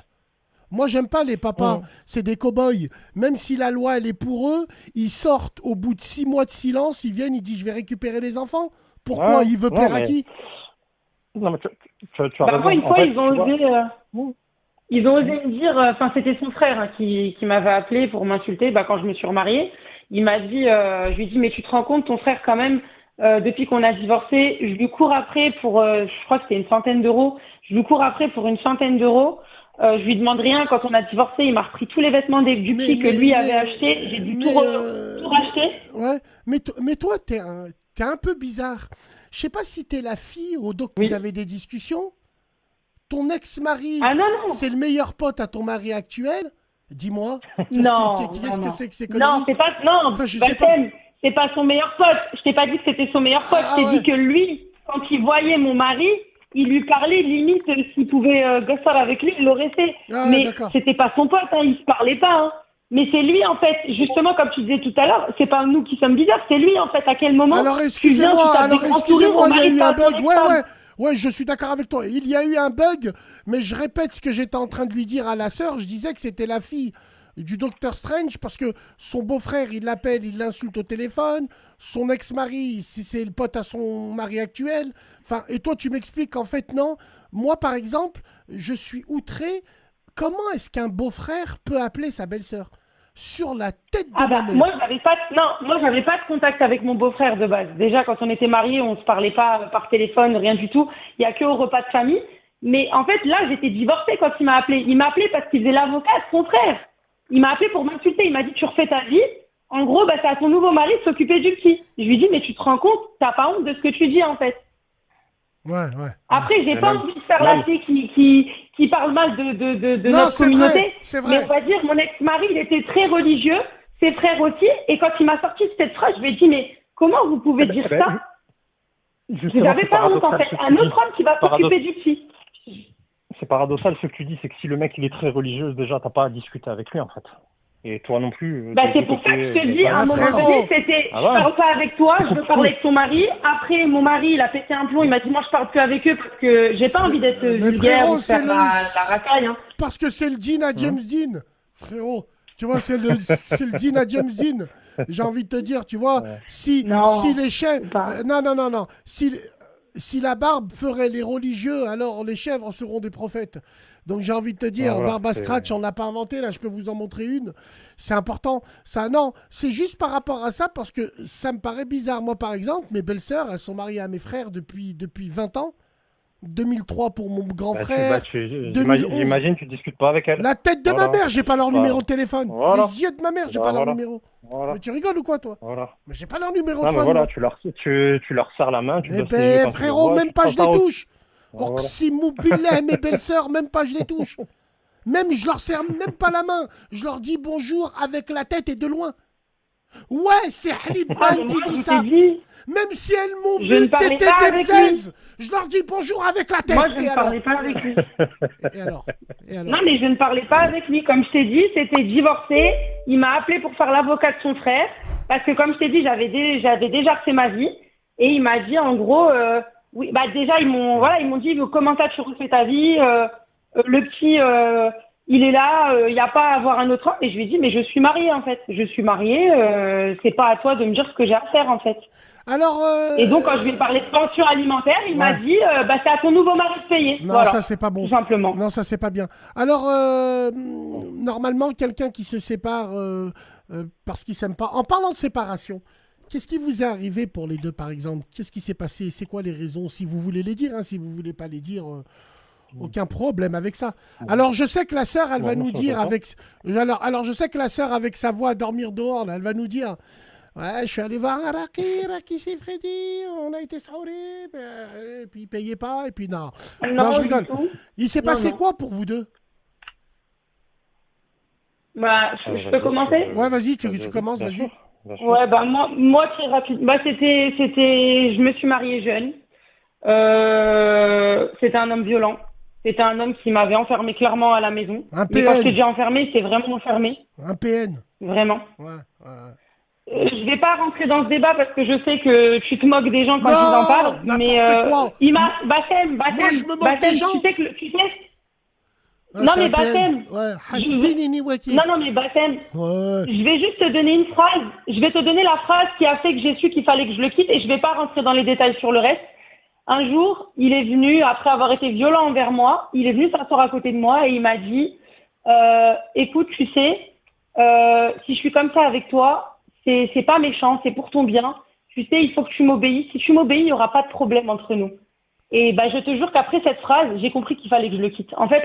Speaker 1: Moi, j'aime pas les papas. C'est des cow-boys. Même si la loi, elle est pour eux, ils sortent au bout de 6 mois de silence, ils viennent, ils disent je vais récupérer les enfants. Pourquoi? Il veut plaire à qui?
Speaker 3: Non, mais tu as raison.
Speaker 2: Parfois, une fois, ils ont osé me dire, enfin, c'était son frère hein, qui m'avait appelé pour m'insulter quand je me suis remariée. Il m'a dit, je lui ai dit, mais tu te rends compte, ton frère, quand même, depuis qu'on a divorcé, je lui cours après pour, je crois que c'était 100 d'euros, je lui cours après pour 100 d'euros. Je lui demande rien. Quand on a divorcé, il m'a repris tous les vêtements du petit que lui avait acheté. J'ai dû tout racheter.
Speaker 1: Ouais, mais toi, t'es un peu bizarre. Je sais pas si t'es la fille ou donc vous avez des discussions. Ton ex-mari, c'est le meilleur pote à ton mari actuel. Dis-moi. Qu'est-ce que c'est que ces conneries?
Speaker 2: Non, c'est pas. Non, enfin, c'est pas son meilleur pote. Je t'ai pas dit que c'était son meilleur pote. Je t'ai dit que lui, quand il voyait mon mari, il lui parlait limite s'il pouvait gosser avec lui, il l'aurait fait. Mais c'était pas son pote, hein, ils se parlaient pas. Hein. Mais c'est lui en fait, justement comme tu disais tout à l'heure, c'est pas nous qui sommes bizarres, c'est lui en fait. À quel moment?
Speaker 1: Alors excusez-moi, il y a eu un bug. Ouais, je suis d'accord avec toi. Il y a eu un bug, mais je répète ce que j'étais en train de lui dire à la sœur. Je disais que c'était la fille du Docteur Strange parce que son beau-frère, il l'appelle, il l'insulte au téléphone. Son ex-mari, si c'est le pote à son mari actuel. Enfin, et toi, tu m'expliques qu'en fait, non. Moi, par exemple, je suis outré. Comment est-ce qu'un beau-frère peut appeler sa belle-sœur? Sur la tête de ma mère.
Speaker 2: Moi, j'avais pas de contact avec mon beau-frère de base. Déjà, quand on était mariés, on se parlait pas par téléphone, rien du tout. Il y a que au repas de famille. Mais en fait, là, j'étais divorcée quand il m'a appelé. Il m'a appelé parce qu'il faisait l'avocat de son frère. Il m'a appelé pour m'insulter. Il m'a dit, tu refais ta vie. En gros, c'est à ton nouveau mari de s'occuper du petit. Je lui dis, mais tu te rends compte, t'as pas honte de ce que tu dis, en fait.
Speaker 1: Ouais.
Speaker 2: Après, j'ai pas envie de faire la fille qui parle mal de notre communauté.
Speaker 1: C'est vrai.
Speaker 2: Mais on va dire, mon ex-mari, il était très religieux, ses frères aussi. Et quand il m'a sorti cette phrase, je lui ai dit, mais comment vous pouvez dire ça? Vous n'avez pas honte, en fait. Un autre homme qui va s'occuper du petit.
Speaker 3: C'est paradoxal ce que tu dis, c'est que si le mec il est très religieux, déjà t'as pas à discuter avec lui en fait. Et toi non plus.
Speaker 2: C'est pour ça que je te dis, à un moment donné, c'était, je parle pas avec toi, je veux parler avec ton mari. Après, mon mari, il a pété un plomb, il m'a dit, moi je parle plus avec eux parce que j'ai pas envie d'être vulgaire ou de faire la racaille. Hein.
Speaker 1: Parce que c'est le Dean à James Dean, frérot. Tu vois, c'est le Dean à James Dean. J'ai envie de te dire, tu vois, si les chefs... non. Si la barbe ferait les religieux, alors les chèvres seront des prophètes. Donc j'ai envie de te dire, barbe à scratch, on l'a pas inventé, là je peux vous en montrer une. C'est important. Ça, non, c'est juste par rapport à ça, parce que ça me paraît bizarre. Moi par exemple, mes belles-sœurs, elles sont mariées à mes frères depuis 20 ans. 2003 pour mon grand frère.
Speaker 3: J'imagine que tu discutes pas avec elle.
Speaker 1: La tête de ma mère, j'ai pas leur numéro de téléphone. Les yeux de ma mère, j'ai pas leur numéro. Mais tu rigoles ou quoi, toi? Mais j'ai pas leur numéro de téléphone.
Speaker 3: Voilà, tu leur serres la main.
Speaker 1: Frérot, même pas je les touche. Billah, mes belles-sœurs, même pas je les touche. Même je leur serre même pas la main. Je leur dis bonjour avec la tête et de loin. Ouais, c'est Halib Ban qui dit ça. Même si elles m'ont vu téter des 16, je leur dis bonjour avec la tête.
Speaker 2: Moi, je ne parlais pas avec lui.
Speaker 1: Et alors
Speaker 2: Non, mais je ne parlais pas avec lui. Comme je t'ai dit, c'était divorcé. Il m'a appelé pour faire l'avocat de son frère. Parce que, comme je t'ai dit, j'avais déjà refait ma vie. Et il m'a dit, en gros, oui, déjà, ils m'ont dit, comment ça, tu refais ta vie? Le petit, il est là, il n'y a pas à avoir un autre homme. Et je lui ai dit, mais je suis mariée, en fait. Je suis mariée, c'est pas à toi de me dire ce que j'ai à faire, en fait.
Speaker 1: Alors,
Speaker 2: Et donc, quand je lui ai parlé de pension alimentaire, il m'a dit, c'est à ton nouveau mari de payer.
Speaker 1: Non,
Speaker 2: voilà,
Speaker 1: ça, c'est pas bon.
Speaker 2: Tout simplement.
Speaker 1: Non, ça, c'est pas bien. Alors, normalement, quelqu'un qui se sépare parce qu'il s'aime pas... En parlant de séparation, qu'est-ce qui vous est arrivé pour les deux, par exemple? Qu'est-ce qui s'est passé? C'est quoi les raisons? Si vous voulez les dire, hein, si vous voulez pas les dire... aucun problème avec ça. Alors, je sais que la sœur, elle va nous dire avec... Alors, je sais que la sœur, avec sa voix à dormir dehors, là, elle va nous dire... Ouais, je suis allé voir un Raki c'est Freddy, on a été saourés, et puis il payait pas, et puis non. Non, je rigole. Il s'est passé quoi pour vous deux?
Speaker 2: Bah, je peux commencer?
Speaker 1: Ouais, vas-y, tu commences,
Speaker 3: bien
Speaker 1: vas-y.
Speaker 3: sûr, bien sûr.
Speaker 2: Ouais, bah moi très rapide. Bah je me suis mariée jeune. C'était un homme violent. C'était un homme qui m'avait enfermé clairement à la maison.
Speaker 1: Un
Speaker 2: Mais quand je te
Speaker 1: PN,
Speaker 2: dis enfermé, c'est vraiment enfermé,
Speaker 1: un PN.
Speaker 2: vraiment.
Speaker 1: Ouais, ouais.
Speaker 2: Je vais pas rentrer dans ce débat parce que je sais que tu te moques des gens quand ils en
Speaker 1: Non,
Speaker 2: parlent, mais
Speaker 1: n'importe quoi.
Speaker 2: il m'a Bassem,
Speaker 1: Moi, je me moque des
Speaker 2: Tu
Speaker 1: gens.
Speaker 2: sais que tu sais.
Speaker 1: Ah,
Speaker 2: Non
Speaker 1: c'est
Speaker 2: mais
Speaker 1: un PN.
Speaker 2: Bassem,
Speaker 1: Ouais,
Speaker 2: je,
Speaker 1: Hasbin Iniwaki.
Speaker 2: non mais Bassem,
Speaker 1: Ouais.
Speaker 2: je vais juste te donner une phrase. Je vais te donner la phrase qui a fait que j'ai su qu'il fallait que je le quitte et je vais pas rentrer dans les détails sur le reste. Un jour, il est venu, après avoir été violent envers moi, il est venu s'asseoir à côté de moi et il m'a dit, écoute, tu sais, si je suis comme ça avec toi, c'est pas méchant, c'est pour ton bien. Tu sais, il faut que tu m'obéisses. Si tu m'obéis, il n'y aura pas de problème entre nous. Et bah, je te jure qu'après cette phrase, j'ai compris qu'il fallait que je le quitte. En fait,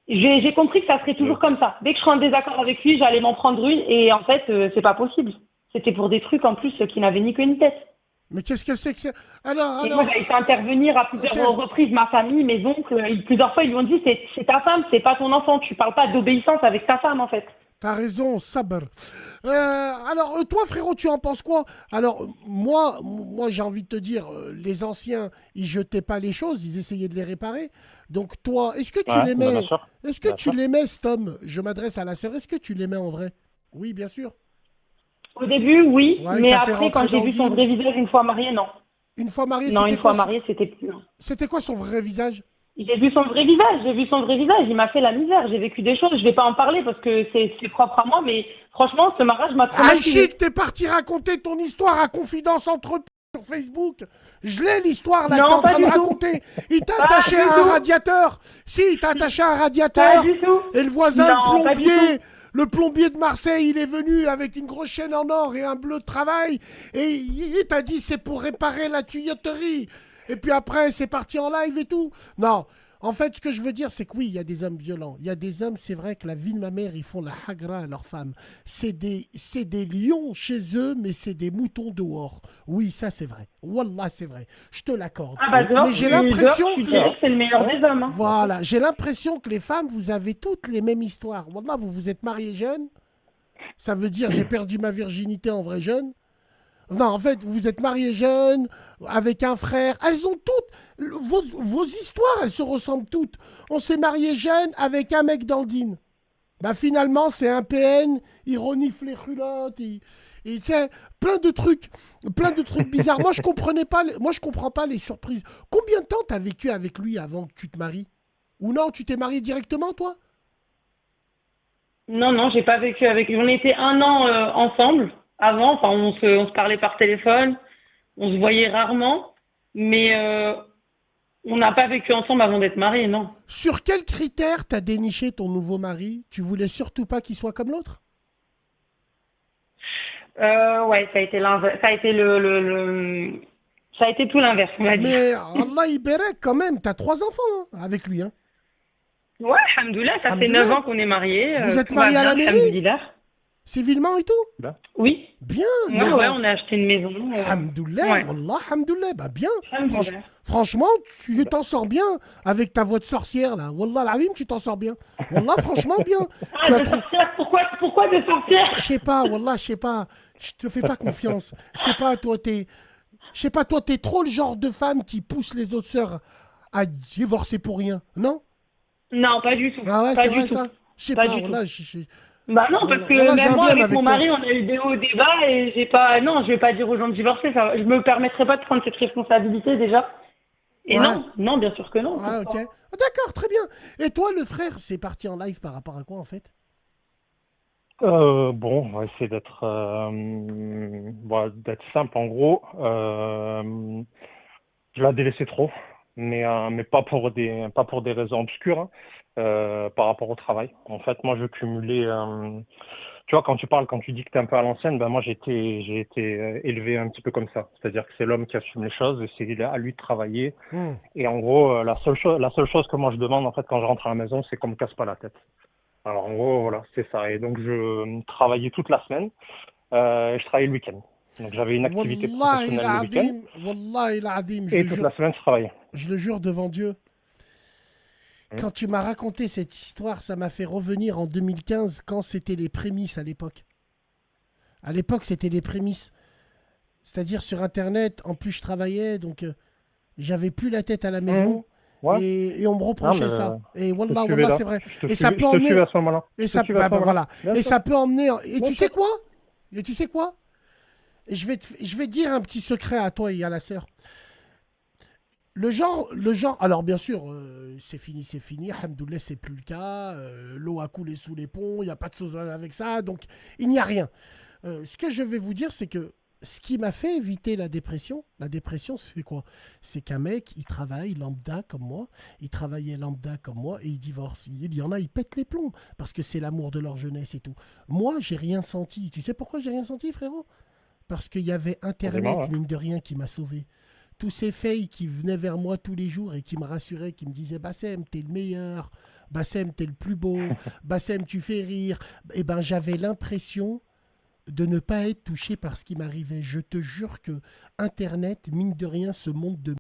Speaker 2: j'ai compris que ça serait toujours comme ça. Dès que je serais en désaccord avec lui, j'allais m'en prendre une et en fait, c'est pas possible. C'était pour des trucs en plus qui n'avaient ni queue ni tête.
Speaker 1: Mais qu'est-ce que c'est que c'est? Alors,
Speaker 2: Et moi, j'ai été intervenir à plusieurs
Speaker 1: ok.
Speaker 2: reprises, ma famille, mes oncles, plusieurs fois, ils lui ont dit, c'est ta femme, c'est pas ton enfant, tu parles pas d'obéissance avec ta femme, en fait.
Speaker 1: T'as raison, sabr. Alors, toi, frérot, tu en penses quoi? Alors, moi, j'ai envie de te dire, les anciens, ils jetaient pas les choses, ils essayaient de les réparer. Donc, toi, est-ce que tu
Speaker 3: Ouais, bah, bien
Speaker 1: l'aimais?
Speaker 3: sûr.
Speaker 1: Est-ce que
Speaker 3: Bien
Speaker 1: tu
Speaker 3: sûr.
Speaker 1: l'aimais, cet homme? Je m'adresse à la sœur. Est-ce que tu l'aimais en vrai? Oui, bien sûr.
Speaker 2: Au début, oui,
Speaker 1: Ouais, il
Speaker 2: mais
Speaker 1: t'a fait
Speaker 2: après,
Speaker 1: rentrer
Speaker 2: quand j'ai
Speaker 1: dans le
Speaker 2: vu son
Speaker 1: deal.
Speaker 2: vrai visage une fois marié, non.
Speaker 1: Une fois marié,
Speaker 2: Non, une fois marié, c'était plus. Non.
Speaker 1: c'était quoi son vrai visage?
Speaker 2: J'ai vu son vrai visage, il m'a fait la misère, j'ai vécu des choses, je vais pas en parler parce que c'est propre à moi, mais franchement, ce mariage m'a traumatisé.
Speaker 1: Aïchik, t'es parti raconter ton histoire à confidence entre sur Facebook. Je l'ai l'histoire là que t'es
Speaker 2: Non,
Speaker 1: en
Speaker 2: pas
Speaker 1: train de
Speaker 2: du tout.
Speaker 1: raconter. Il t'a
Speaker 2: Pas
Speaker 1: attaché
Speaker 2: du
Speaker 1: à un
Speaker 2: tout.
Speaker 1: radiateur. Si, il t'a attaché à un
Speaker 2: Pas
Speaker 1: radiateur.
Speaker 2: du tout.
Speaker 1: Et le voisin,
Speaker 2: Non, pas du tout.
Speaker 1: le plombier de Marseille, il est venu avec une grosse chaîne en or et un bleu de travail. Et il t'a dit c'est pour réparer la tuyauterie. Et puis après, c'est parti en live et tout. Non. En fait, ce que je veux dire, c'est que oui, il y a des hommes violents. Il y a des hommes, c'est vrai que la vie de ma mère, ils font la hagra à leurs femmes. C'est des lions chez eux, mais c'est des moutons dehors. Oui, ça c'est vrai. Wallah, c'est vrai. Je te l'accorde.
Speaker 2: Ah bah dehors,
Speaker 1: Mais j'ai l'impression
Speaker 2: tu
Speaker 1: que...
Speaker 2: dirais que c'est le meilleur des hommes. Hein.
Speaker 1: Voilà, j'ai l'impression que les femmes, vous avez toutes les mêmes histoires. Wallah, vous vous êtes mariés jeunes. Ça veut dire j'ai perdu ma virginité en vrai jeune. Non, en fait, vous êtes mariés jeunes, avec un frère. Elles ont toutes. Vos histoires, elles se ressemblent toutes. On s'est marié jeune avec un mec dans le din. Bah finalement, c'est un PN, il renifle les culottes, tu sais, plein de trucs bizarres. Moi, je comprenais pas, moi, je comprends pas les surprises. Combien de temps t'as vécu avec lui avant que tu te maries? Ou non, tu t'es marié directement, toi?
Speaker 2: Non, non, j'ai pas vécu avec lui. On était un an ensemble avant. Enfin, on se parlait par téléphone. On se voyait rarement. Mais on n'a pas vécu ensemble avant d'être mariés, non.
Speaker 1: Sur quels critères t'as déniché ton nouveau mari? Tu voulais surtout pas qu'il soit comme l'autre?
Speaker 2: Ouais, ça a été l'inverse. Ça a été ça a été tout l'inverse, on va dire.
Speaker 1: Mais Allah Iberek, quand même, t'as 3 enfants hein, avec lui. Hein.
Speaker 2: Ouais, alhamdoulilah, ça fait
Speaker 1: Alhamdoulilah.
Speaker 2: 9 ans qu'on est mariés.
Speaker 1: Vous êtes
Speaker 2: Tout va
Speaker 1: mariés à la
Speaker 2: bien,
Speaker 1: mairie?
Speaker 2: alhamdoulilah.
Speaker 1: Civilement et tout?
Speaker 3: Ben,
Speaker 2: Oui.
Speaker 1: Bien.
Speaker 2: Ouais,
Speaker 1: 9
Speaker 2: ouais,
Speaker 1: ans.
Speaker 2: on a acheté une maison.
Speaker 1: Alhamdoulilah,
Speaker 2: Ouais.
Speaker 1: Wallah, alhamdoulilah. Bah bien.
Speaker 2: Alhamdoulilah.
Speaker 1: Franchement, tu t'en sors bien avec ta voix de sorcière là. Wallah l'azim, tu t'en sors bien. Wallah, franchement bien.
Speaker 2: Ah,
Speaker 1: Tu as
Speaker 2: de
Speaker 1: trop...
Speaker 2: sorcière, pourquoi de sorcière?
Speaker 1: Je sais pas, Wallah, je sais pas. Je te fais pas confiance. Je sais pas, toi, t'es trop le genre de femme qui pousse les autres sœurs à divorcer pour rien. Non?
Speaker 2: Non, pas du tout.
Speaker 1: Ah ouais,
Speaker 2: Pas
Speaker 1: c'est
Speaker 2: du
Speaker 1: vrai
Speaker 2: tout.
Speaker 1: ça? Je sais
Speaker 2: Pas
Speaker 1: pas,
Speaker 2: du tout.
Speaker 1: Wallah,
Speaker 2: Bah non, parce que
Speaker 1: Wallah, j'ai
Speaker 2: même
Speaker 1: un
Speaker 2: moi,
Speaker 1: blême
Speaker 2: avec mon
Speaker 1: toi.
Speaker 2: mari, on a eu des hauts débats et j'ai pas. Non, je vais pas dire aux gens de divorcer. Ça, je me permettrai pas de prendre cette responsabilité déjà. Et
Speaker 1: Ouais.
Speaker 2: non, non, bien sûr que non.
Speaker 1: Ouais, ok. Ah, d'accord, très bien. Et toi, le frère, c'est parti en live par rapport à quoi en fait?
Speaker 3: bon, on va essayer d'être simple en gros. Je l'ai délaissé trop, mais pas pour des raisons obscures, hein, par rapport au travail. En fait, moi, je cumulais. Tu vois, quand tu dis que tu es un peu à l'ancienne, ben moi, j'ai été élevé un petit peu comme ça. C'est-à-dire que c'est l'homme qui assume les choses et c'est à lui de travailler. Et en gros, la seule chose que moi je demande en fait quand je rentre à la maison, c'est qu'on me casse pas la tête. Alors en gros, voilà, c'est ça. Et donc je travaillais toute la semaine et je travaillais le week-end. Donc j'avais une activité
Speaker 1: Wallahi
Speaker 3: professionnelle le week-end
Speaker 1: l'azim, Wallahi l'azim, je
Speaker 3: et toute
Speaker 1: le
Speaker 3: la
Speaker 1: jure,
Speaker 3: semaine je travaillais.
Speaker 1: je le jure devant Dieu. quand tu m'as raconté cette histoire, ça m'a fait revenir en 2015 quand c'était les prémices à l'époque. À l'époque, c'était les prémices. C'est-à-dire sur Internet, en plus je travaillais, donc j'avais plus la tête à la maison.
Speaker 3: Ouais.
Speaker 1: Et on me
Speaker 3: Non,
Speaker 1: reprochait
Speaker 3: mais
Speaker 1: ça. Et
Speaker 3: je te
Speaker 1: wallah,
Speaker 3: suivais
Speaker 1: wallah,
Speaker 3: là.
Speaker 1: c'est vrai.
Speaker 3: Je te
Speaker 1: Et ça
Speaker 3: suivais,
Speaker 1: peut
Speaker 3: je te
Speaker 1: emmener.
Speaker 3: suivais à ce moment-là.
Speaker 1: Et
Speaker 3: Je te
Speaker 1: ça,
Speaker 3: suivais à ce moment-là.
Speaker 1: voilà.
Speaker 3: Bien
Speaker 1: Et
Speaker 3: sûr.
Speaker 1: ça peut emmener. Et
Speaker 3: Bien
Speaker 1: tu
Speaker 3: sûr.
Speaker 1: sais quoi? Et tu sais quoi? Je vais te dire un petit secret à toi et à la sœur. Le genre, alors bien sûr, c'est fini, Alhamdoulilah, c'est plus le cas, l'eau a coulé sous les ponts, il n'y a pas de sauce avec ça, donc il n'y a rien. Ce que je vais vous dire, c'est que ce qui m'a fait éviter la dépression, c'est quoi? C'est qu'un mec, il travaille lambda comme moi, il travaillait lambda comme moi et il divorce. Il y en a, ils pètent les plombs parce que c'est l'amour de leur jeunesse et tout. Moi, j'ai rien senti. Tu sais pourquoi j'ai rien senti, frérot? Parce qu'il y avait
Speaker 3: Forcément,
Speaker 1: Internet,
Speaker 3: ouais.
Speaker 1: mine de rien, qui m'a sauvé. Tous ces filles qui venaient vers moi tous les jours et qui me rassuraient, qui me disaient Bassem, t'es le meilleur, Bassem, t'es le plus beau, Bassem, tu fais rire. Eh ben, j'avais l'impression de ne pas être touché par ce qui m'arrivait. Je te jure que Internet, mine de rien, ce monde de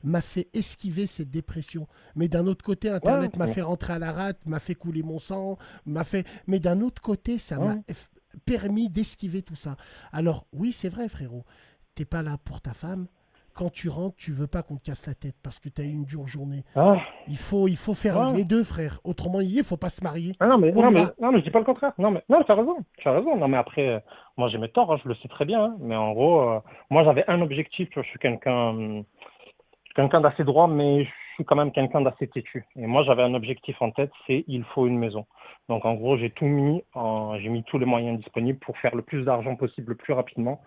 Speaker 1: m'a fait esquiver cette dépression. Mais d'un autre côté, Internet m'a
Speaker 3: Ouais.
Speaker 1: fait rentrer à la rate, m'a fait couler mon sang, m'a fait. Mais d'un autre côté, ça m'a
Speaker 3: Ouais.
Speaker 1: permis d'esquiver tout ça. Alors, oui, c'est vrai, frérot. T'es pas là pour ta femme. Quand tu rentres, tu veux pas qu'on te casse la tête parce que tu as eu une dure journée.
Speaker 3: Ah.
Speaker 1: Il faut faire
Speaker 3: Ouais.
Speaker 1: les deux, frère. Autrement, il faut pas se marier.
Speaker 3: Ah non, mais
Speaker 1: Wallah.
Speaker 3: je dis pas le contraire. Non, t'as raison. Tu as raison. Non, mais après, moi, j'ai mes torts, hein, je le sais très bien. Hein. Mais en gros, moi, j'avais un objectif. Tu vois, je suis quelqu'un d'assez droit, mais je suis quand même quelqu'un d'assez têtu. Et moi, j'avais un objectif en tête, c'est il faut une maison. Donc, en gros, j'ai mis tous les moyens disponibles pour faire le plus d'argent possible le plus rapidement,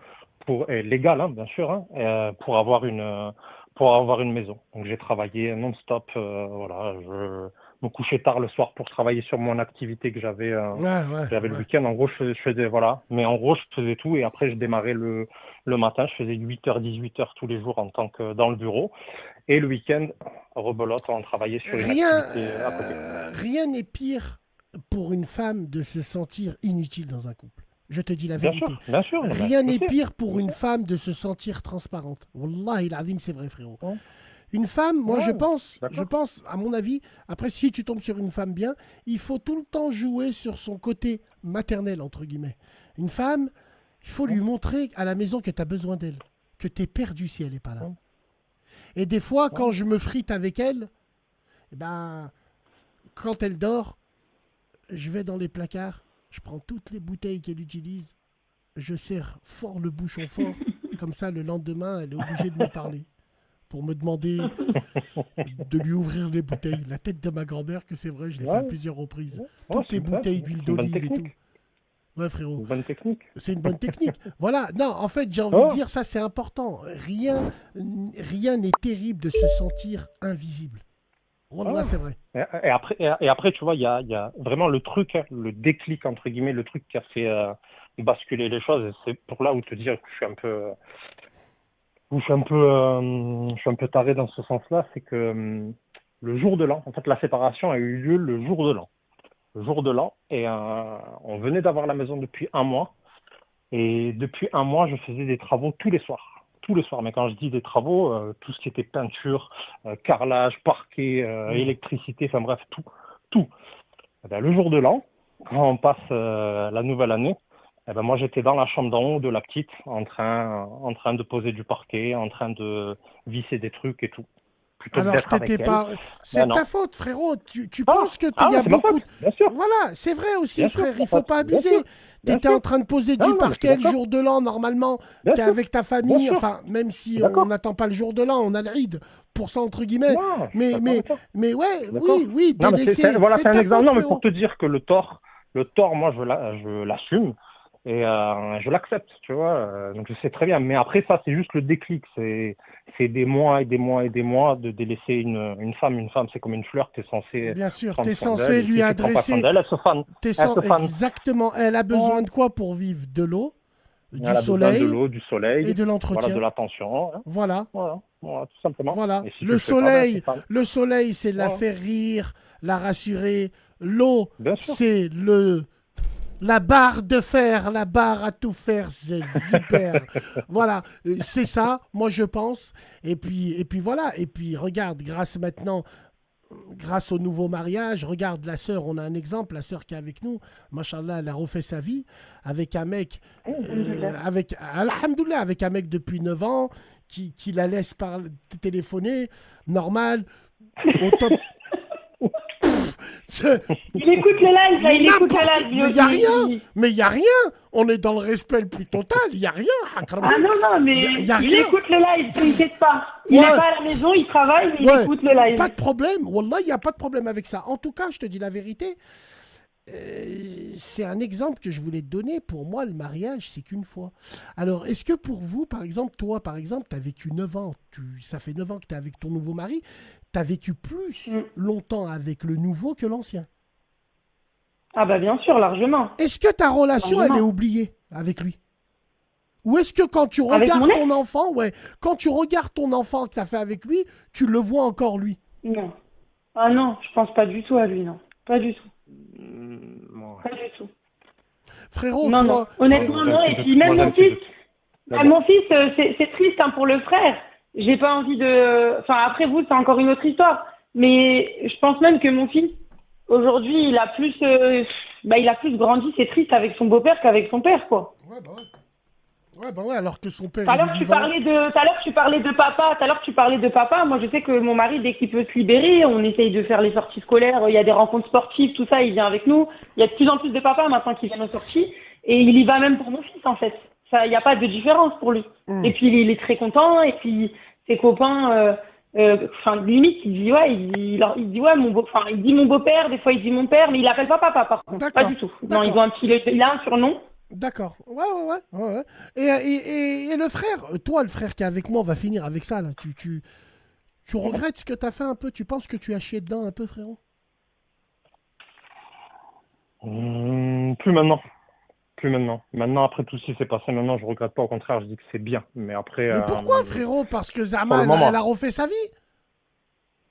Speaker 3: légal, hein, bien sûr, hein, pour avoir une maison. Donc, j'ai travaillé non-stop. Voilà, je me couchais tard le soir pour travailler sur mon activité que j'avais le
Speaker 1: Ouais.
Speaker 3: week-end. En gros, je faisais, voilà. Mais en gros, je faisais tout et après, je démarrais le matin. Je faisais 8h, 18h tous les jours en tant que dans le bureau. Et le week-end, rebelote, on travaillait sur une
Speaker 1: Rien,
Speaker 3: activité à côté.
Speaker 1: rien n'est pire pour une femme de se sentir inutile dans un couple. Je te dis la
Speaker 3: Bien
Speaker 1: vérité.
Speaker 3: sûr, bien sûr. Non, mais
Speaker 1: Rien
Speaker 3: je
Speaker 1: n'est
Speaker 3: sais,
Speaker 1: pire pour
Speaker 3: je
Speaker 1: une
Speaker 3: sais.
Speaker 1: femme de se sentir transparente. Wallahi l'azim, c'est vrai, frérot.
Speaker 3: Ouais.
Speaker 1: Une femme, moi
Speaker 3: Ouais,
Speaker 1: je
Speaker 3: d'accord.
Speaker 1: pense, à mon avis, après si tu tombes sur une femme bien, il faut tout le temps jouer sur son côté maternel, entre guillemets. Une femme, il faut lui montrer à la maison que tu as besoin d'elle, que tu es perdu si elle n'est pas là.
Speaker 3: Ouais.
Speaker 1: Et des fois, quand
Speaker 3: Ouais.
Speaker 1: je me frite avec elle, eh ben, quand elle dort, je vais dans les placards, je prends toutes les bouteilles qu'elle utilise, je serre fort le bouchon fort, comme ça le lendemain, elle est obligée de me parler pour me demander de lui ouvrir les bouteilles. La tête de ma grand-mère, que c'est vrai, je l'ai fait à
Speaker 3: Ouais.
Speaker 1: plusieurs reprises.
Speaker 3: Ouais,
Speaker 1: Toutes
Speaker 3: c'est
Speaker 1: les
Speaker 3: ça,
Speaker 1: bouteilles d'huile
Speaker 3: c'est une bonne
Speaker 1: d'olive et tout.
Speaker 3: technique.
Speaker 1: Ouais, frérot.
Speaker 3: Une bonne technique.
Speaker 1: C'est une bonne technique. Voilà. Non, en fait, j'ai envie de
Speaker 3: Oh.
Speaker 1: dire, ça, c'est important. Rien n'est terrible de se sentir invisible. Wallah,
Speaker 3: Ah.
Speaker 1: c'est vrai.
Speaker 3: Et après, tu vois, il y a vraiment le truc, hein, le déclic, entre guillemets, le truc qui a fait basculer les choses. Et c'est pour là où te dire que je suis un peu, je suis un peu taré dans ce sens-là, c'est que le jour de l'an, en fait, la séparation a eu lieu le jour de l'an. Le jour de l'an, et on venait d'avoir la maison depuis un mois. Et depuis un mois, je faisais des travaux tous les soirs. Tous les soirs. Mais quand je dis des travaux, tout ce qui était peinture, carrelage, parquet, électricité, enfin bref, tout. Tout. Eh ben, le jour de l'an, quand on passe la nouvelle année, eh ben, moi j'étais dans la chambre d'en haut de la petite, en train de poser du parquet, en train de visser des trucs et tout. Plutôt que
Speaker 1: Alors,
Speaker 3: d'être avec
Speaker 1: t'étais
Speaker 3: elle.
Speaker 1: pas.
Speaker 3: Ben
Speaker 1: C'est
Speaker 3: non.
Speaker 1: ta faute, frérot. Tu
Speaker 3: Ah,
Speaker 1: penses que il y a
Speaker 3: c'est ma
Speaker 1: beaucoup.
Speaker 3: faute, bien sûr.
Speaker 1: Voilà, c'est vrai aussi,
Speaker 3: Bien sûr,
Speaker 1: frère.
Speaker 3: c'est ma
Speaker 1: Il faut
Speaker 3: faute.
Speaker 1: pas
Speaker 3: Bien
Speaker 1: abuser.
Speaker 3: sûr. Bien
Speaker 1: T'étais
Speaker 3: sûr.
Speaker 1: en train de poser
Speaker 3: Non,
Speaker 1: du
Speaker 3: non, mais je suis
Speaker 1: parquet le
Speaker 3: d'accord.
Speaker 1: jour de l'an. Normalement,
Speaker 3: Bien
Speaker 1: t'es
Speaker 3: sûr.
Speaker 1: avec ta
Speaker 3: Bien
Speaker 1: famille.
Speaker 3: sûr.
Speaker 1: Enfin, même si
Speaker 3: D'accord.
Speaker 1: on n'attend pas le jour de l'an, on a le Eid pour ça, entre guillemets.
Speaker 3: Non, je suis
Speaker 1: Mais,
Speaker 3: d'accord
Speaker 1: mais,
Speaker 3: avec toi.
Speaker 1: mais ouais,
Speaker 3: D'accord.
Speaker 1: oui,
Speaker 3: Non,
Speaker 1: t'es
Speaker 3: mais
Speaker 1: laissé.
Speaker 3: voilà,
Speaker 1: C'est
Speaker 3: c'est un
Speaker 1: ta
Speaker 3: exemple.
Speaker 1: faute,
Speaker 3: Non, mais pour
Speaker 1: frérot.
Speaker 3: te dire que le tort, moi, je l'assume et je l'accepte, tu vois. Donc, je sais très bien. Mais après, ça, c'est juste le déclic. C'est des mois et des mois et des mois de délaisser une femme. Une femme, c'est comme une fleur. T'es censé
Speaker 1: Bien sûr,
Speaker 3: prendre
Speaker 1: t'es
Speaker 3: soin d'elle.
Speaker 1: censé
Speaker 3: Et
Speaker 1: lui
Speaker 3: si tu prends pas soin
Speaker 1: adresser.
Speaker 3: d'elle, elle se fane. Elle se fane.
Speaker 1: Exactement. Elle a besoin
Speaker 3: Ouais.
Speaker 1: de quoi pour vivre? De l'eau, du
Speaker 3: Elle a besoin de
Speaker 1: soleil
Speaker 3: l'eau, du
Speaker 1: et
Speaker 3: soleil,
Speaker 1: de
Speaker 3: voilà,
Speaker 1: l'entretien.
Speaker 3: de l'attention. Hein.
Speaker 1: Voilà.
Speaker 3: Voilà, tout simplement.
Speaker 1: Voilà.
Speaker 3: Et si tu
Speaker 1: Le
Speaker 3: le fais pas, ben, elle se
Speaker 1: soleil,
Speaker 3: fane.
Speaker 1: le soleil, c'est la
Speaker 3: Ouais.
Speaker 1: faire rire, la rassurer. L'eau,
Speaker 3: Bien sûr.
Speaker 1: c'est la barre de fer, la barre à tout faire, c'est super. Voilà, c'est ça, moi je pense. Et puis voilà. Et puis regarde, grâce maintenant, grâce au nouveau mariage, regarde la sœur, on a un exemple, la sœur qui est avec nous, machallah, elle a refait sa vie avec un mec, alhamdoulilah, avec un mec depuis 9 ans qui la laisse téléphoner, normal, au top.
Speaker 2: Il écoute le live, là, il écoute le live.
Speaker 1: Mais il n'y a rien, mais il n'y a rien. On est dans le respect le plus total, il n'y a rien.
Speaker 2: Ah non, mais
Speaker 1: y a
Speaker 2: il
Speaker 1: rien.
Speaker 2: écoute le live, t'inquiète pas. Il n'est pas à la maison, il travaille, mais il écoute le live.
Speaker 1: Pas de problème, wallah, il n'y a pas de problème avec ça. En tout cas, je te dis la vérité, c'est un exemple que je voulais te donner. Pour moi, le mariage, c'est qu'une fois. Alors, est-ce que pour vous, par exemple, toi, par exemple, tu as vécu 9 ans, ça fait 9 ans que tu es avec ton nouveau mari, tu as vécu plus longtemps avec le nouveau que l'ancien?
Speaker 2: Ah bah bien sûr, largement.
Speaker 1: Est-ce que ta relation, elle est oubliée avec lui? Ou est-ce que quand tu regardes ton enfant, quand tu regardes ton enfant que tu as fait avec lui, tu le vois encore lui?
Speaker 2: Non. Ah non, je pense pas du tout à lui, non. Pas du tout. Pas du tout.
Speaker 1: Frérot,
Speaker 2: non,
Speaker 1: toi...
Speaker 2: non. Honnêtement, non. Et puis même mon fils, c'est triste hein, pour le frère. J'ai pas envie de... Enfin, après vous, c'est encore une autre histoire. Mais je pense même que mon fils, aujourd'hui, il a plus grandi, c'est triste, avec son beau-père qu'avec son père, quoi.
Speaker 1: Ouais, bah ouais. Ouais, alors que son père...
Speaker 2: Tout à l'heure, tu parlais de papa. Moi, je sais que mon mari, dès qu'il peut se libérer, on essaye de faire les sorties scolaires. Il y a des rencontres sportives, tout ça, il vient avec nous. Il y a de plus en plus de papas maintenant qui viennent aux sorties. Et il y va même pour mon fils, en fait. Il n'y a pas de différence pour lui. Et puis, il est très content. Et puis, ses copains... limite, il dit il dit mon beau-père, des fois il dit mon père, mais il l'appelle pas papa par contre, pas du tout. Non, il a un surnom.
Speaker 1: D'accord, ouais. Et le frère, toi le frère qui est avec moi, on va finir avec ça là. Tu regrettes ce que t'as fait un peu? Tu penses que tu as chié dedans un peu, frérot?
Speaker 3: Plus maintenant. Maintenant, après tout ce qui s'est passé, maintenant, je regrette pas. Au contraire, je dis que c'est bien. Mais après.
Speaker 1: Mais pourquoi, frérot? Parce que Zama, elle a refait sa vie?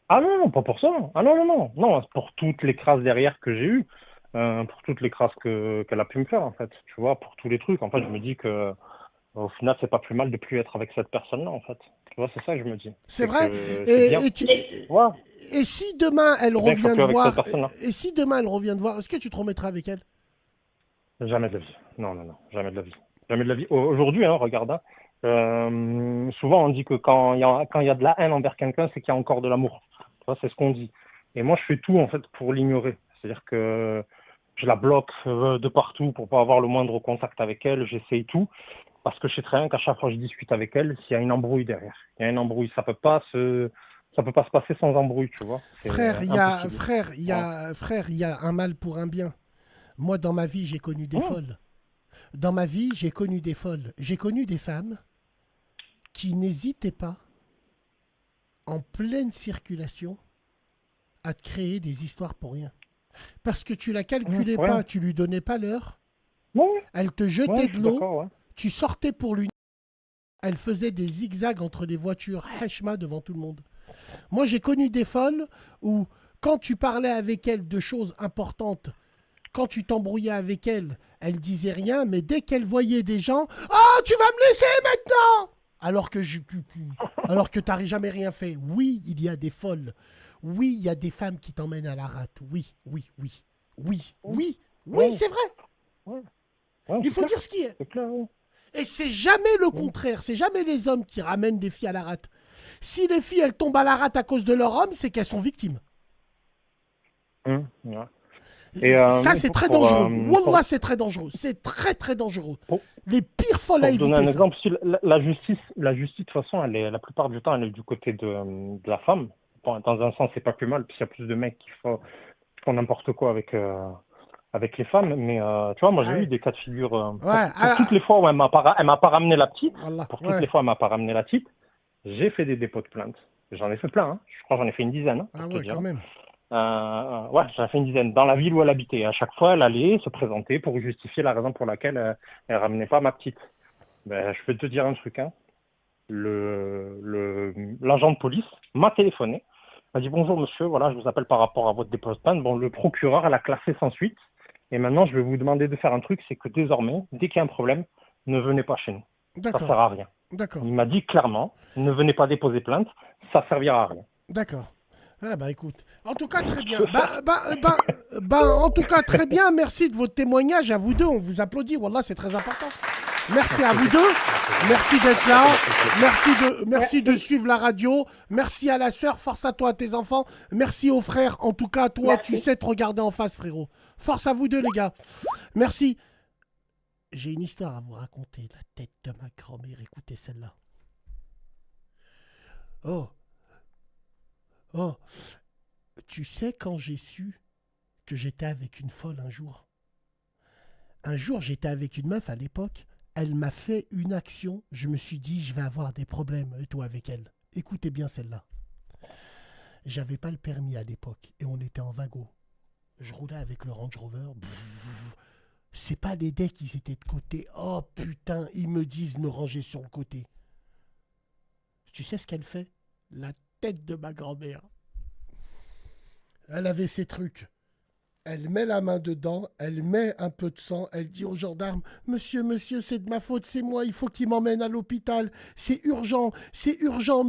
Speaker 3: Ah non, pas pour ça. Ah non. Non, c'est pour toutes les crasses derrière que j'ai eues. Pour toutes les crasses qu'elle a pu me faire, en fait. Tu vois, pour tous les trucs. En fait, je me dis que au final, c'est pas plus mal de plus être avec cette personne-là, en fait. Tu vois, c'est ça que je me dis.
Speaker 1: C'est vrai.
Speaker 3: Ouais.
Speaker 1: Et si demain elle revient te voir, est-ce que tu te remettras avec elle?
Speaker 3: Jamais de la vie. Non, jamais de la vie. Jamais de la vie. Aujourd'hui, regarde, souvent on dit que quand il y a de la haine envers quelqu'un, c'est qu'il y a encore de l'amour. Tu vois, c'est ce qu'on dit. Et moi, je fais tout en fait pour l'ignorer. C'est-à-dire que je la bloque de partout pour pas avoir le moindre contact avec elle. J'essaye tout parce que je sais très bien qu'à chaque fois que je discute avec elle, s'il y a une embrouille derrière, il y a une embrouille. Ça peut pas se passer sans embrouille, tu vois.
Speaker 1: Frère, il y a un mal pour un bien. Moi, dans ma vie, j'ai connu des folles. Dans ma vie, j'ai connu des folles. J'ai connu des femmes qui n'hésitaient pas, en pleine circulation, à te créer des histoires pour rien. Parce que tu la calculais pas, tu lui donnais pas l'heure. Elle te jetait de l'eau, tu sortais pour lui. Elle faisait des zigzags entre des voitures, hachma, devant tout le monde. Moi, j'ai connu des folles où, quand tu parlais avec elle de choses importantes, quand tu t'embrouillais avec elle, elle disait rien, mais dès qu'elle voyait des gens, « Oh, tu vas me laisser maintenant !» Alors que tu n'as jamais rien fait. Oui, il y a des folles. Oui, il y a des femmes qui t'emmènent à la rate. Oui, c'est vrai. Il faut dire ce qui est. Et c'est jamais le contraire. C'est jamais les hommes qui ramènent des filles à la rate. Si les filles, elles tombent à la rate à cause de leur homme, c'est qu'elles sont victimes. Et ça, c'est très dangereux. Wallah, c'est très dangereux. C'est très, très dangereux. Les pires folles à éviter.
Speaker 3: Pour donner un exemple, la justice, de toute façon, la plupart du temps, elle est du côté de la femme. Bon, dans un sens, c'est pas plus mal, puisqu'il y a plus de mecs qui font n'importe quoi avec les femmes. Mais tu vois, moi, j'ai eu des cas de figure. Pour toutes les fois où elle m'a pas ramené la petite, les fois où elle m'a pas ramené la petite, j'ai fait des dépôts de plainte. J'en ai fait plein. Hein. Je crois que j'en ai fait une dizaine.
Speaker 1: Quand même.
Speaker 3: J'en ai fait une dizaine dans la ville où elle habitait. À chaque fois, elle allait se présenter pour justifier la raison pour laquelle elle ramenait pas ma petite. Ben, je peux te dire un truc. Hein. L'agent de police m'a téléphoné, m'a dit bonjour monsieur, voilà, je vous appelle par rapport à votre dépôt de plainte. Bon, le procureur, elle a classé sans suite. Et maintenant, je vais vous demander de faire un truc, c'est que désormais, dès qu'il y a un problème, ne venez pas chez nous. Ça sert à rien. Il m'a dit clairement, ne venez pas déposer plainte, ça servira à rien.
Speaker 1: D'accord. Ah bah écoute, en tout cas très bien. En tout cas très bien. Merci de votre témoignage à vous deux. On vous applaudit. Wallah, c'est très important. Merci à vous deux. Merci d'être là. Merci de suivre la radio. Merci à la sœur. Force à toi, à tes enfants. Merci aux frères. En tout cas, toi,
Speaker 2: Merci.
Speaker 1: tu sais te regarder en face, frérot. Force à vous deux, les gars. Merci. J'ai une histoire à vous raconter. La tête de ma grand-mère. Écoutez celle-là. Oh. Oh. Tu sais quand j'ai su que j'étais avec une folle un jour? Un jour, j'étais avec une meuf à l'époque. Elle m'a fait une action. Je me suis dit, je vais avoir des problèmes, et toi, avec elle. Écoutez bien celle-là. J'avais pas le permis à l'époque et on était en wagon. Je roulais avec le Range Rover. C'est pas les decks qui étaient de côté. Oh putain, ils me disent me ranger sur le côté. Tu sais ce qu'elle fait? La tête de ma grand-mère. Elle avait ses trucs. Elle met la main dedans, elle met un peu de sang, elle dit au gendarme, « Monsieur, c'est de ma faute, c'est moi, il faut qu'il m'emmène à l'hôpital. C'est urgent,